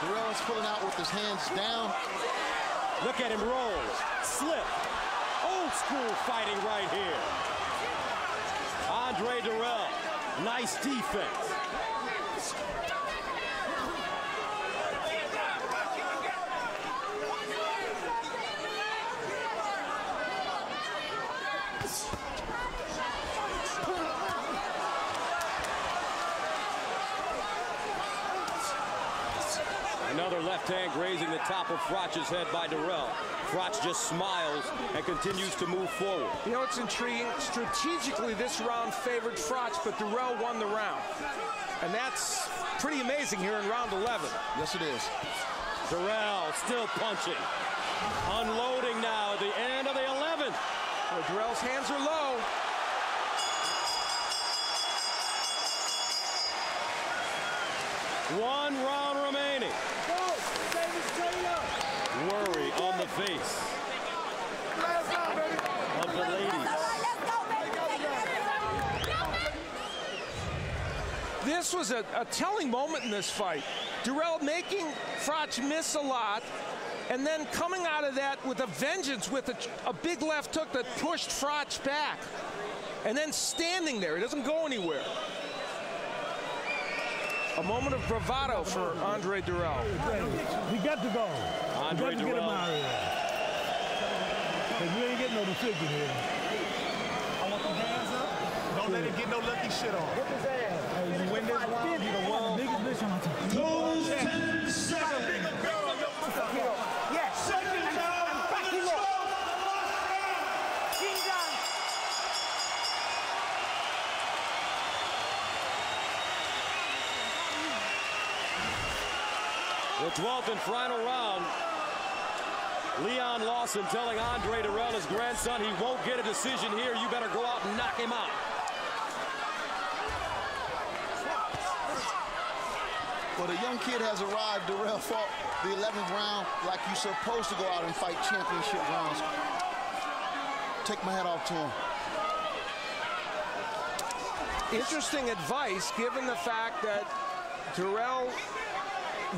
Speaker 9: Dirrell is pulling out with his hands down.
Speaker 2: Look at him roll, slip. Old school fighting right here. Andre Dirrell, nice defense. Another left hand grazing the top of Froch's head by Dirrell. Froch just smiles and continues to move forward.
Speaker 21: You know, it's intriguing. Strategically, this round favored Froch, but Dirrell won the round. And that's pretty amazing here in round 11.
Speaker 9: Yes, it is.
Speaker 2: Dirrell still punching. Unloading now at the end of the 11th.
Speaker 21: Well, Dirrell's hands are low.
Speaker 2: One round remaining. Worry on the face of the ladies.
Speaker 21: This was a telling moment in this fight. Dirrell making Froch miss a lot, and then coming out of that with a vengeance with a big left hook that pushed Froch back. And then standing there, he doesn't go anywhere. A moment of bravado for Andre Dirrell.
Speaker 15: We got to go.
Speaker 21: Andre
Speaker 15: we got to get him out of here. Because we ain't getting no decision here.
Speaker 11: I want them hands up. Don't let him get no lucky shit on.
Speaker 15: Whip his ass. Hey, you win this round, you the world. Biggest bitch on the team.
Speaker 10: Goes 10 seconds.
Speaker 18: Yes.
Speaker 10: Second round.
Speaker 18: And back him up. Chin down.
Speaker 2: The 12th and final round. Leon Lawson telling Andre Dirrell, his grandson, he won't get a decision here. You better go out and knock him out.
Speaker 9: Well, the young kid has arrived. Dirrell fought the 11th round like you're supposed to go out and fight championship rounds. Take my hat off to him.
Speaker 21: Interesting advice, given the fact that Dirrell,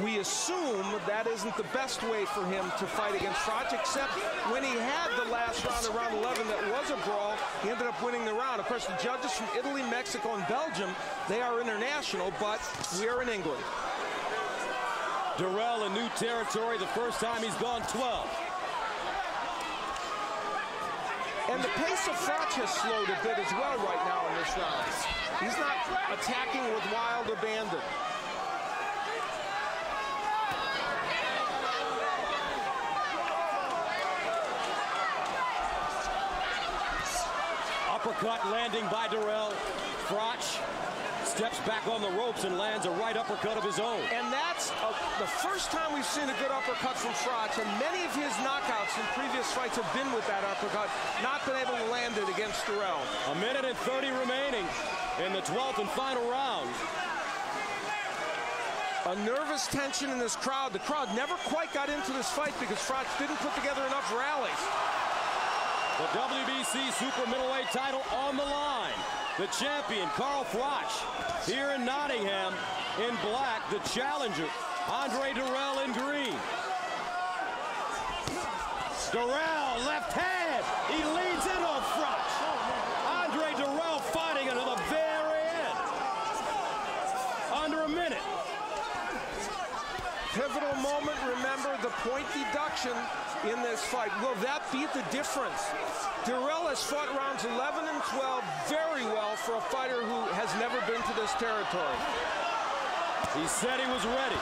Speaker 21: we assume that isn't the best way for him to fight against Froch, except when he had the last round of round 11 that was a brawl, he ended up winning the round. Of course, the judges from Italy, Mexico, and Belgium, they are international, but we are in England.
Speaker 2: Dirrell in new territory, the first time he's gone 12.
Speaker 21: And the pace of Froch has slowed a bit as well right now in this round. He's not attacking with wild abandon.
Speaker 2: Uppercut landing by Dirrell. Froch steps back on the ropes and lands a right uppercut of his own.
Speaker 21: And that's the first time we've seen a good uppercut from Froch, and many of his knockouts in previous fights have been with that uppercut, not been able to land it against Dirrell.
Speaker 2: A minute and 30 remaining in the 12th and final round.
Speaker 21: A nervous tension in this crowd. The crowd never quite got into this fight because Froch didn't put together enough rallies.
Speaker 2: The WBC super middleweight title on the line. The champion, Carl Froch, here in Nottingham in black. The challenger, Andre Dirrell, in green. Dirrell, left hand. He leads in on Froch. Andre Dirrell fighting until the very end. Under a minute.
Speaker 21: Pivotal moment, remember the point deduction in this fight. Will that be the difference? Dirrell has fought rounds 11 and 12 very well for a fighter who has never been to this territory.
Speaker 2: He said he was ready.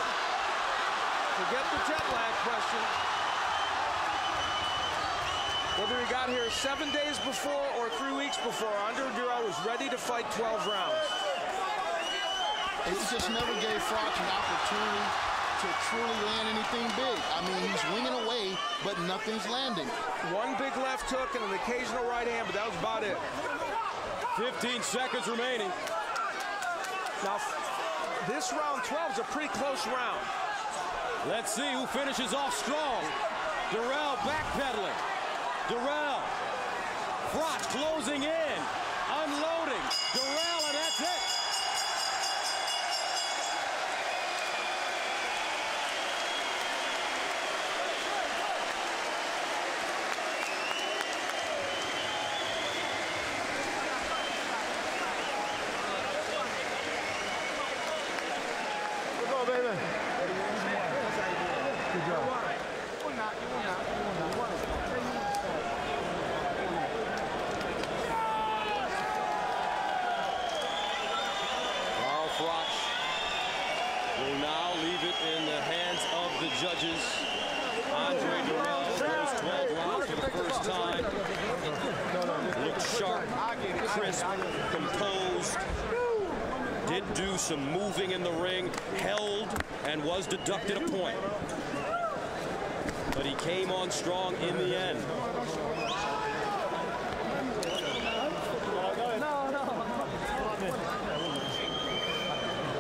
Speaker 21: Forget the jet lag question. Whether he got here 7 days before or 3 weeks before, Andre Dirrell was ready to fight 12 rounds.
Speaker 9: He just never gave Froch an opportunity to truly land anything big. I mean, he's winging away, but nothing's landing.
Speaker 21: One big left hook and an occasional right hand, but that was about it.
Speaker 2: 15 seconds remaining.
Speaker 21: Now, this round 12 is a pretty close round.
Speaker 2: Let's see who finishes off strong. Dirrell backpedaling. Dirrell. Froch closing in. Unloading. Dirrell, and that's it. Judges, Andre Dirrell goes 12 rounds for the first time. Looked sharp, crisp, composed. Did do some moving in the ring, held, and was deducted a point. But he came on strong in the end.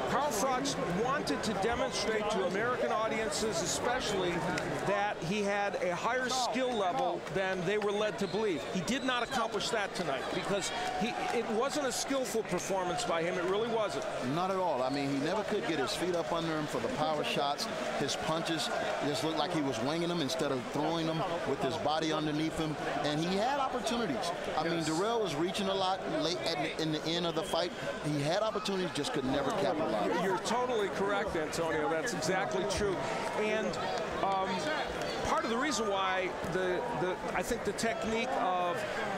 Speaker 21: Carl Froch wanted to demonstrate to American audiences especially that he had a higher skill level than they were led to believe. He did not accomplish that tonight because it wasn't a skillful performance by him. It really wasn't.
Speaker 9: Not at all. I mean, he never could get his feet up under him for the power shots. His punches just looked like he was winging them instead of throwing them with his body underneath him. And he had opportunities. I mean, Dirrell was reaching a lot late in the end of the fight. He had opportunities, just could never capitalize.
Speaker 21: You're totally correct, Antonio. That's exactly true. And part of the reason why I think the technique of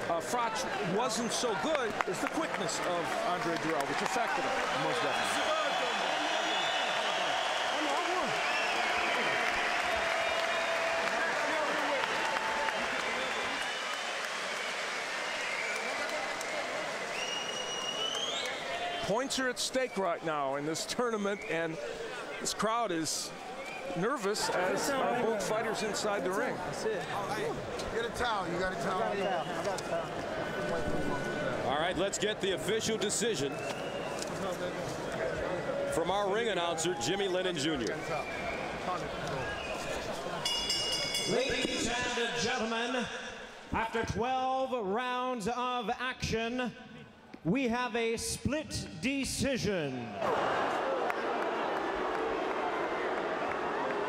Speaker 21: Froch wasn't so good is the quickness of Andre Dirrell, which affected him. Most definitely. Points are at stake right now in this tournament, and this crowd is nervous as are both fighters inside the ring.
Speaker 9: That's it. Get a towel. You got a towel? I got a towel.
Speaker 2: All right, let's get the official decision. from our ring announcer, Jimmy Lennon Jr.
Speaker 10: Ladies and gentlemen, after 12 rounds of action, we have a split decision.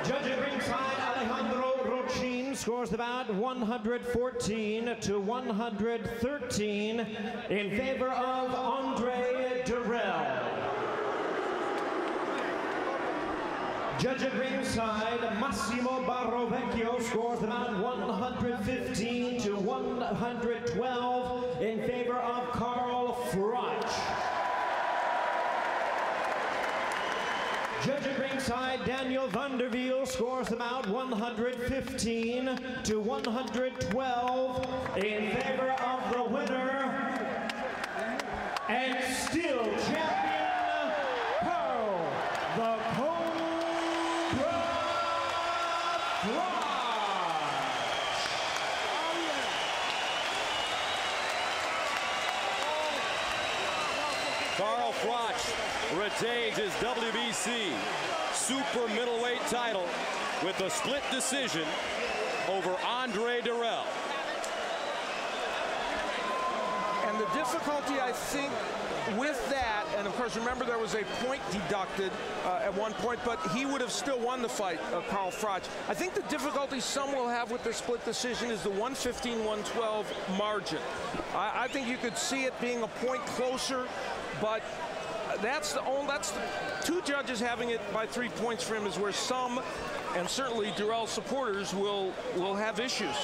Speaker 10: Judging ringside, Alejandro Rochin scores the bout 114 to 113 in favor of Andre Dirrell. Judging ringside, Massimo Barrovecchio scores the bout 115 to 112 in favor of Carl Froch. Judging ringside, Daniel Vanderveel scores the bout 115 to 112 in favor of the winner and still champion, Carl the Cobra Froch.
Speaker 2: Carl Froch retains his WBC super middleweight title with a split decision over Andre Dirrell.
Speaker 21: And the difficulty, I think, with that, and of course, remember there was a point deducted at one point, but he would have still won the fight, Carl Froch. I think the difficulty some will have with the split decision is the 115-112 margin. I think you could see it being a point closer, but that's the two judges having it by 3 points for him is where some, and certainly Dirrell supporters, will have issues.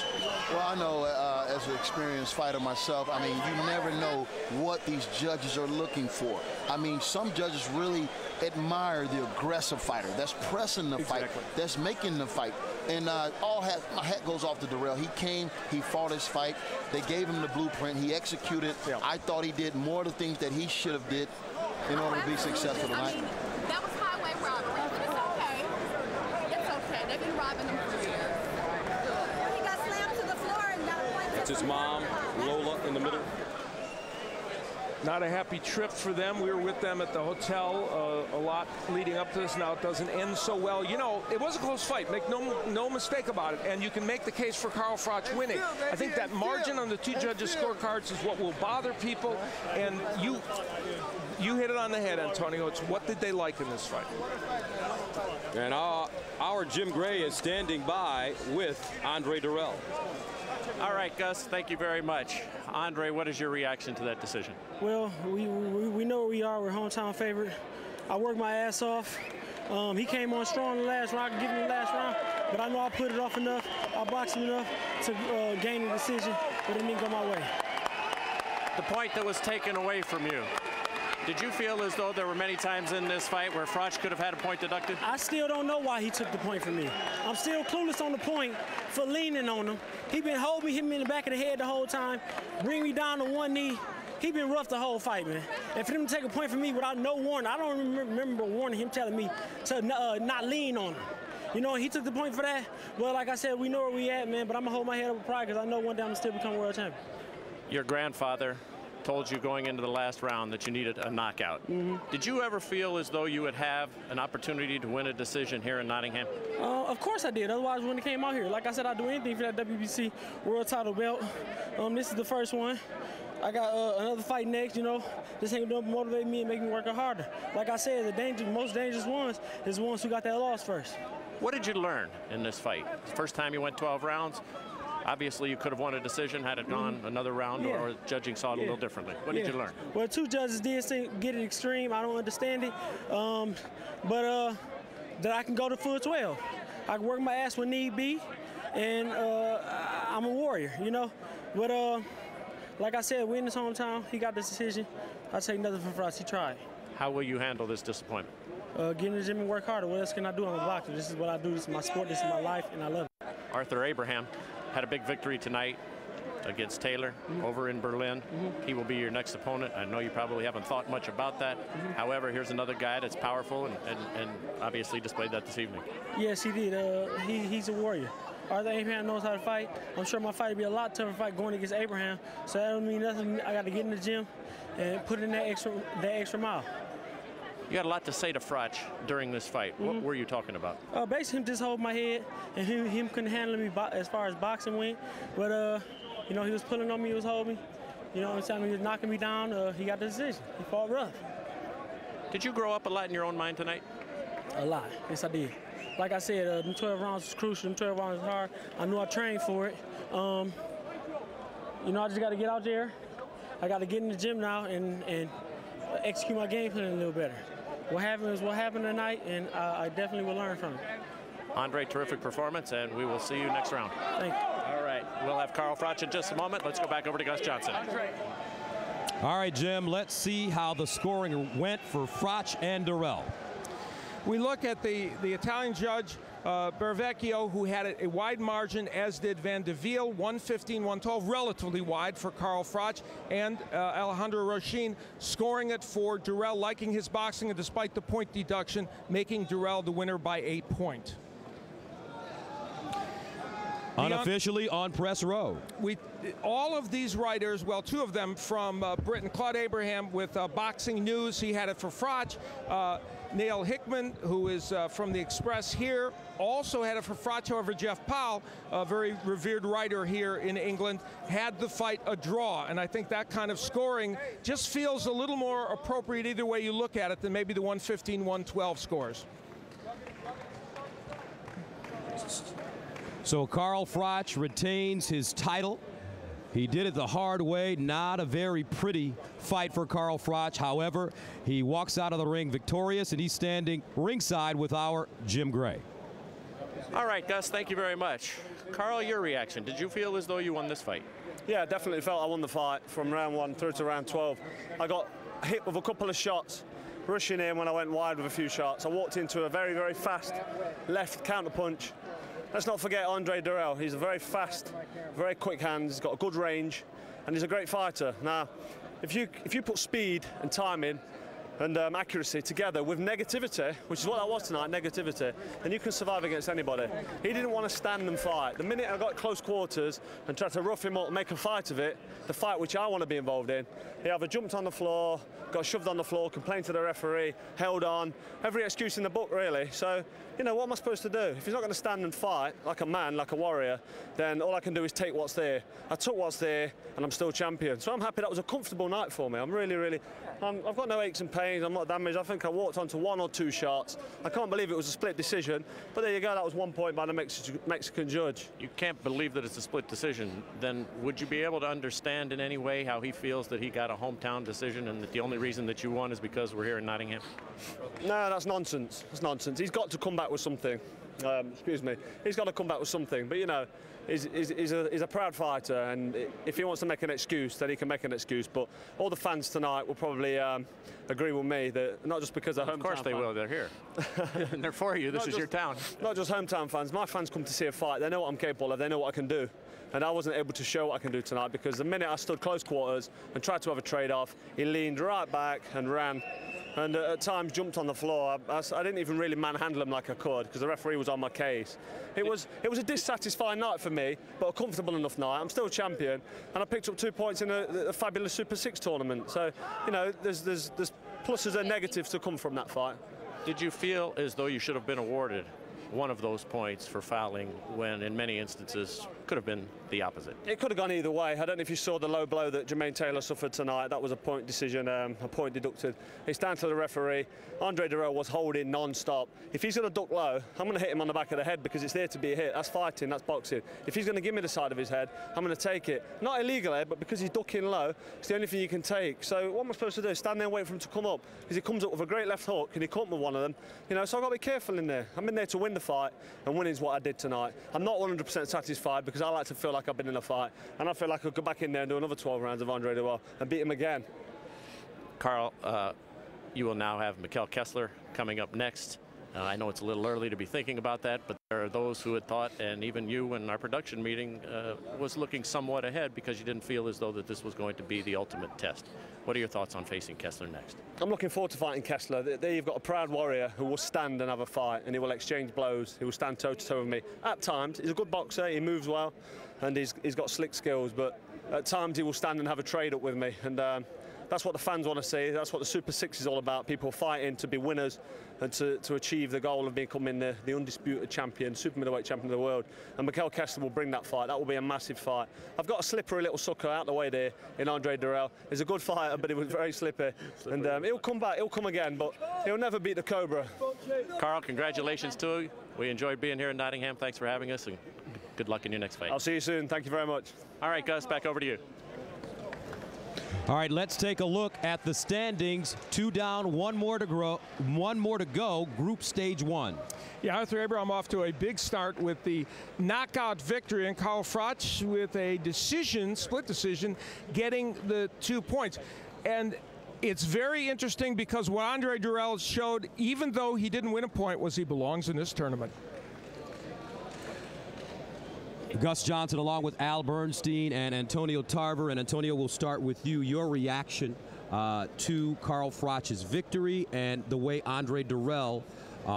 Speaker 9: Well, I know as an experienced fighter myself, I mean, you never know what these judges are looking for. I mean, some judges really admire the aggressive fighter that's pressing the fight, that's making the fight. And my hat goes off to Dirrell. He came, he fought his fight. They gave him the blueprint. He executed. Yeah. I thought he did more of the things that he should have did in order to be successful tonight.
Speaker 14: I mean, that was highway robbery, but it's okay. It's okay. They've been robbing him for years. He got slammed to the floor and got a point.
Speaker 2: That's his mom, Lola, in the middle.
Speaker 21: Not a happy trip for them. We were with them at the hotel a lot leading up to this. Now it doesn't end so well. You know, it was a close fight. Make no mistake about it. And you can make the case for Carl Froch winning. I think that margin on the two judges' scorecards is what will bother people. And you hit it on the head, Antonio. It's what did they like in this fight?
Speaker 2: And our Jim Gray is standing by with Andre Dirrell.
Speaker 19: All right, Gus, thank you very much. Andre, what is your reaction to that decision?
Speaker 6: Well, we know where we are. We're hometown favorite. I worked my ass off. He came on strong in the last round. I could give him the last round, but I know I put it off enough. I boxed him enough to gain the decision, but it didn't go my way.
Speaker 19: The point that was taken away from you, did you feel as though there were many times in this fight where Froch could have had a point deducted?
Speaker 6: I still don't know why he took the point from me. I'm still clueless on the point for leaning on him. He been holding me, hitting me in the back of the head the whole time, bring me down to one knee. He been rough the whole fight, man. And for them to take a point from me without no warning, I don't remember warning him, telling me to not lean on him. You know, he took the point for that. Well, like I said, we know where we at, man, but I'm going to hold my head up with pride because I know one day I'm going to still become world champion.
Speaker 19: Your grandfather told you going into the last round that you needed a knockout. Did you ever feel as though you would have an opportunity to win a decision here in Nottingham?
Speaker 6: Of course I did. Otherwise, when it came out here, like I said, I'd do anything for that WBC world title belt. This is the first one. I got another fight next, you know. This ain't gonna motivate me and make me work harder. Like I said, the most dangerous ones is the ones who got that loss first.
Speaker 19: What did you learn in this fight? First time you went 12 rounds. Obviously, you could have won a decision had it gone another round, or judging saw it a little differently. What did you learn?
Speaker 6: Well, two judges did get it extreme. I don't understand it, but that I can go to full 12. I can work my ass when need be, and I'm a warrior, you know. But like I said, we in his hometown. He got this decision. I take nothing from Froch. He tried.
Speaker 19: How will you handle this disappointment?
Speaker 6: Get in the gym and work harder. What else can I do? I'm a boxer. This is what I do. This is my sport. This is my life, and I love it.
Speaker 19: Arthur Abraham had a big victory tonight against Taylor over in Berlin. He will be your next opponent. I know you probably haven't thought much about that. However, here's another guy that's powerful and obviously displayed that this evening.
Speaker 6: Yes, he did. He's a warrior. Arthur Abraham knows how to fight. I'm sure my fight will be a lot tougher fight going against Abraham. So that don't mean nothing. I got to get in the gym and put in that extra mile.
Speaker 19: You got a lot to say to Froch during this fight. What were you talking about?
Speaker 6: Basically, him just hold my head, and him couldn't handle me as far as boxing went. But, you know, he was pulling on me, he was holding me. You know, every time he was knocking me down, he got the decision. He fought rough.
Speaker 19: Did you grow up a lot in your own mind tonight?
Speaker 6: A lot. Yes, I did. Like I said, them 12 rounds was crucial. Them 12 rounds was hard. I knew I trained for it. You know, I just got to get out there. I got to get in the gym now and execute my game plan a little better. What happened is what happened tonight, and I definitely will learn from it.
Speaker 19: Andre, terrific performance, and we will see you next round.
Speaker 6: Thank you.
Speaker 19: All right, we'll have Carl Froch in just a moment. Let's go back over to Gus Johnson.
Speaker 3: All right, Jim, let's see how the scoring went for Froch and Dirrell.
Speaker 21: We look at the Italian judge, Bervecchio, who had a wide margin, as did Van de Viel, 115-112, relatively wide for Carl Froch, and Alejandro Rochin scoring it for Dirrell, liking his boxing, and despite the point deduction, making Dirrell the winner by 8 points.
Speaker 3: Unofficially on press row.
Speaker 21: All of these writers, well, 2 of them from Britain, Claude Abraham with Boxing News, he had it for Froch. Neil Hickman, who is from the Express here, also had it for Froch. However, Jeff Powell, a very revered writer here in England, had the fight a draw. And I think that kind of scoring just feels a little more appropriate either way you look at it than maybe the 115-112 scores.
Speaker 3: So Carl Froch retains his title. He did it the hard way. Not a very pretty fight for Carl Froch. However, he walks out of the ring victorious, and he's standing ringside with our Jim Gray.
Speaker 19: All right, Gus, thank you very much. Carl, your reaction. Did you feel as though you won this fight?
Speaker 5: Yeah, I definitely felt I won the fight from round 1 through to round 12. I got hit with a couple of shots, rushing in when I went wide with a few shots. I walked into a very, very fast left counter punch. Let's not forget Andre Dirrell. He's a very fast, very quick hands. He's got a good range, and he's a great fighter. Now, if you put speed and timing and accuracy together with negativity, which is what that was tonight, negativity, then you can survive against anybody. He didn't want to stand and fight. The minute I got close quarters and tried to rough him up and make a fight of it, the fight which I want to be involved in, he either jumped on the floor, got shoved on the floor, complained to the referee, held on, every excuse in the book really. So, you know, what am I supposed to do? If he's not going to stand and fight like a man, like a warrior, then all I can do is take what's there. I took what's there, and I'm still champion. So I'm happy that was a comfortable night for me. I'm really, I've got no aches and pains. I'm not damaged. I think I walked onto 1 or 2 shots. I can't believe it was a split decision, but there you go. That was 1 point by the Mexican judge.
Speaker 19: You can't believe that it's a split decision. Then would you be able to understand in any way how he feels that he got a hometown decision and that the only reason that you won is because we're here in Nottingham?
Speaker 5: No, that's nonsense. That's nonsense. He's got to come back with something. Excuse me. He's got to come back with something. But, you know, he's a proud fighter, and if he wants to make an excuse, then he can make an excuse. But all the fans tonight will probably agree with me that not just because they're hometown fans.
Speaker 19: Of course they will. They're here. And they're for you. This is your town.
Speaker 5: Not just hometown fans. My fans come to see a fight. They know what I'm capable of. They know what I can do. And I wasn't able to show what I can do tonight because the minute I stood close quarters and tried to have a trade-off, he leaned right back and ran. And at times jumped on the floor. I didn't even really manhandle him like I could because the referee was on my case. It was a dissatisfying night for me, but a comfortable enough night. I'm still champion, and I picked up 2 points in a fabulous Super 6 tournament. So, you know, there's pluses and negatives to come from that fight.
Speaker 19: Did you feel as though you should have been awarded one of those points for fouling when in many instances could have been the opposite?
Speaker 5: It could have gone either way. I don't know if you saw the low blow that Jermaine Taylor suffered tonight. That was a point decision, a point deducted. It's down to the referee. Andre Dirrell was holding non-stop. If he's going to duck low, I'm going to hit him on the back of the head because it's there to be a hit. That's fighting, that's boxing. If he's going to give me the side of his head, I'm going to take it. Not illegally, but because he's ducking low, it's the only thing you can take. So what am I supposed to do? Stand there and wait for him to come up? Because he comes up with a great left hook and he caught me with one of them. You know, so I've got to be careful in there. I'm in there to win the fight, and winning is what I did tonight. I'm not 100% satisfied because I like to feel like I've been in a fight, and I feel like I could go back in there and do another 12 rounds of Andre Dirrell and beat him again.
Speaker 19: Carl, you will now have Mikkel Kessler coming up next. I know it's a little early to be thinking about that, but there are those who had thought, and even you in our production meeting, was looking somewhat ahead because you didn't feel as though that this was going to be the ultimate test. What are your thoughts on facing Kessler next?
Speaker 5: I'm looking forward to fighting Kessler. There you've got a proud warrior who will stand and have a fight, and he will exchange blows. He will stand toe-to-toe with me. At times, he's a good boxer, he moves well, and he's got slick skills, but at times he will stand and have a trade-up with me. And that's what the fans want to see. That's what the Super 6 is all about. People fighting to be winners and to achieve the goal of becoming the undisputed champion, super middleweight champion of the world. And Mikkel Kessler will bring that fight. That will be a massive fight. I've got a slippery little sucker out the way there in Andre Dirrell. He's a good fighter, but he was very slippery. And he'll come back, he'll come again, but he'll never beat the Cobra.
Speaker 19: Carl, congratulations to you. We enjoyed being here in Nottingham. Thanks for having us, and good luck in your next fight.
Speaker 5: I'll see you soon. Thank you very much.
Speaker 19: All right, Gus, back over to you.
Speaker 3: All right, let's take a look at the standings. 2 down, 1 more to go. Group stage 1.
Speaker 21: Yeah, Arthur Abraham off to a big start with the knockout victory, and Carl Froch with a decision, split decision, getting the 2 points. And it's very interesting because what Andre Dirrell showed, even though he didn't win a point, was he belongs in this tournament.
Speaker 3: Gus Johnson along with Al Bernstein and Antonio Tarver. And Antonio, we'll start with you. Your reaction to Carl Froch's victory and the way Andre Dirrell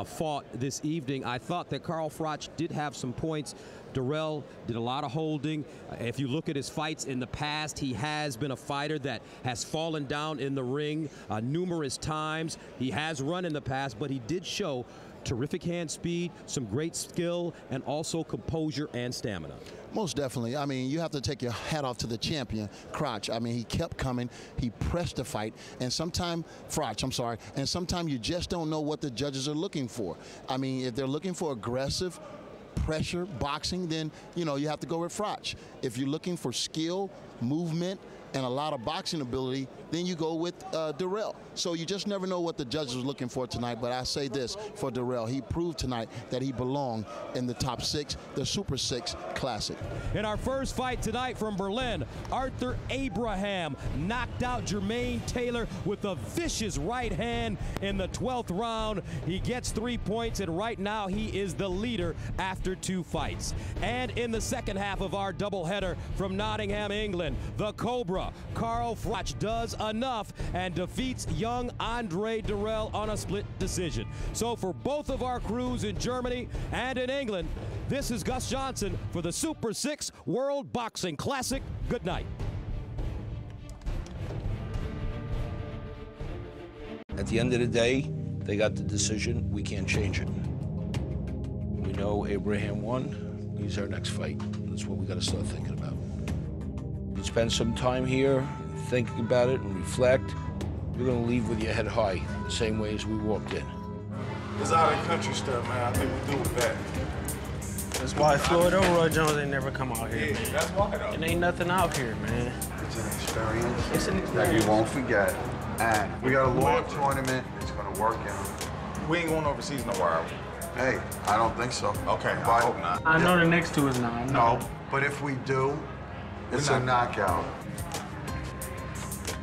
Speaker 3: fought this evening. I thought that Carl Froch did have some points. Dirrell did a lot of holding. If you look at his fights in the past, he has been a fighter that has fallen down in the ring numerous times. He has run in the past, but he did show terrific hand speed, some great skill, and also composure and stamina.
Speaker 22: Most definitely. I mean, you have to take your hat off to the champion, Froch. I mean, he kept coming. He pressed the fight. And sometimes, Froch, I'm sorry, and sometimes you just don't know what the judges are looking for. I mean, if they're looking for aggressive pressure boxing, then, you know, you have to go with Froch. If you're looking for skill, movement, and a lot of boxing ability, then you go with Dirrell. So you just never know what the judges are looking for tonight, but I say this for Dirrell. He proved tonight that he belonged in the top 6, the Super 6 Classic.
Speaker 3: In our first fight tonight from Berlin, Arthur Abraham knocked out Jermaine Taylor with a vicious right hand in the 12th round. He gets 3 points, and right now he is the leader after 2 fights. And in the second half of our doubleheader from Nottingham, England, the Cobra, Carl Froch does enough and defeats young Andre Dirrell on a split decision. So for both of our crews in Germany and in England, this is Gus Johnson for the Super 6 World Boxing Classic. Good night.
Speaker 12: At the end of the day, they got the decision. We can't change it. We know Abraham won. He's our next fight. That's what we got to start thinking about. You spend some time here thinking about it and reflect, you're going to leave with your head high, the same way as we walked in.
Speaker 7: It's out of country stuff, man. I think we do it back.
Speaker 6: That's why Floyd or Roy Jones ain't never come out here.
Speaker 7: Yeah, that's why, though.
Speaker 6: It ain't nothing out here, man.
Speaker 1: It's an experience.
Speaker 6: It's an
Speaker 1: that
Speaker 6: experience.
Speaker 1: you won't forget. And we got a long tournament. It's going to work out.
Speaker 7: We ain't going overseas no while.
Speaker 1: Hey, I don't think so.
Speaker 7: Okay, I hope not.
Speaker 6: I know the next two is not.
Speaker 1: No, but if we do, it's a knockout.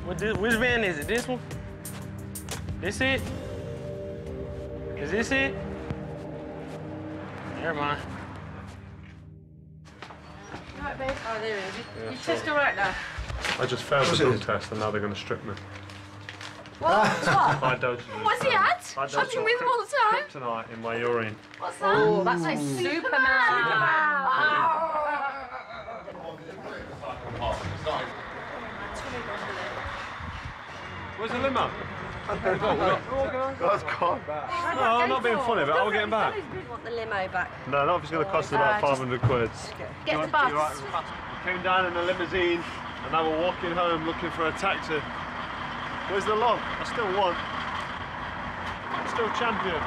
Speaker 6: Which van is it? This one? This it? Is this it? Never mind.
Speaker 17: Right, babe. Oh, there it is.
Speaker 5: Yeah,
Speaker 17: You test all right now?
Speaker 5: I just failed the drug test and now they're going to strip me.
Speaker 17: What?
Speaker 5: High doses of,
Speaker 17: What's he at?
Speaker 5: high doses
Speaker 17: I've been with him all the time.
Speaker 5: kryptonite in my urine.
Speaker 17: What's that? Oh, that's like Superman.
Speaker 5: Where's the limo?
Speaker 1: God's gone.
Speaker 5: No, I'm not being funny, but I'll get him back.
Speaker 17: Want the limo back?
Speaker 5: No, not if it's going to cost us about 500 quid.
Speaker 17: Get the bus.
Speaker 5: We came down in a limousine and now we're walking home looking for a taxi. Where's the log? I still won. I'm still champion.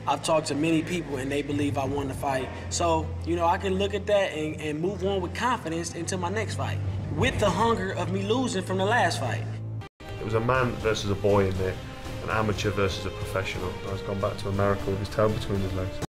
Speaker 6: I've talked to many people and they believe I won the fight. So, you know, I can look at that and move on with confidence into my next fight, with the hunger of me losing from the last fight.
Speaker 5: It was a man versus a boy in there, an amateur versus a professional. I was gone back to America with his tail between his legs.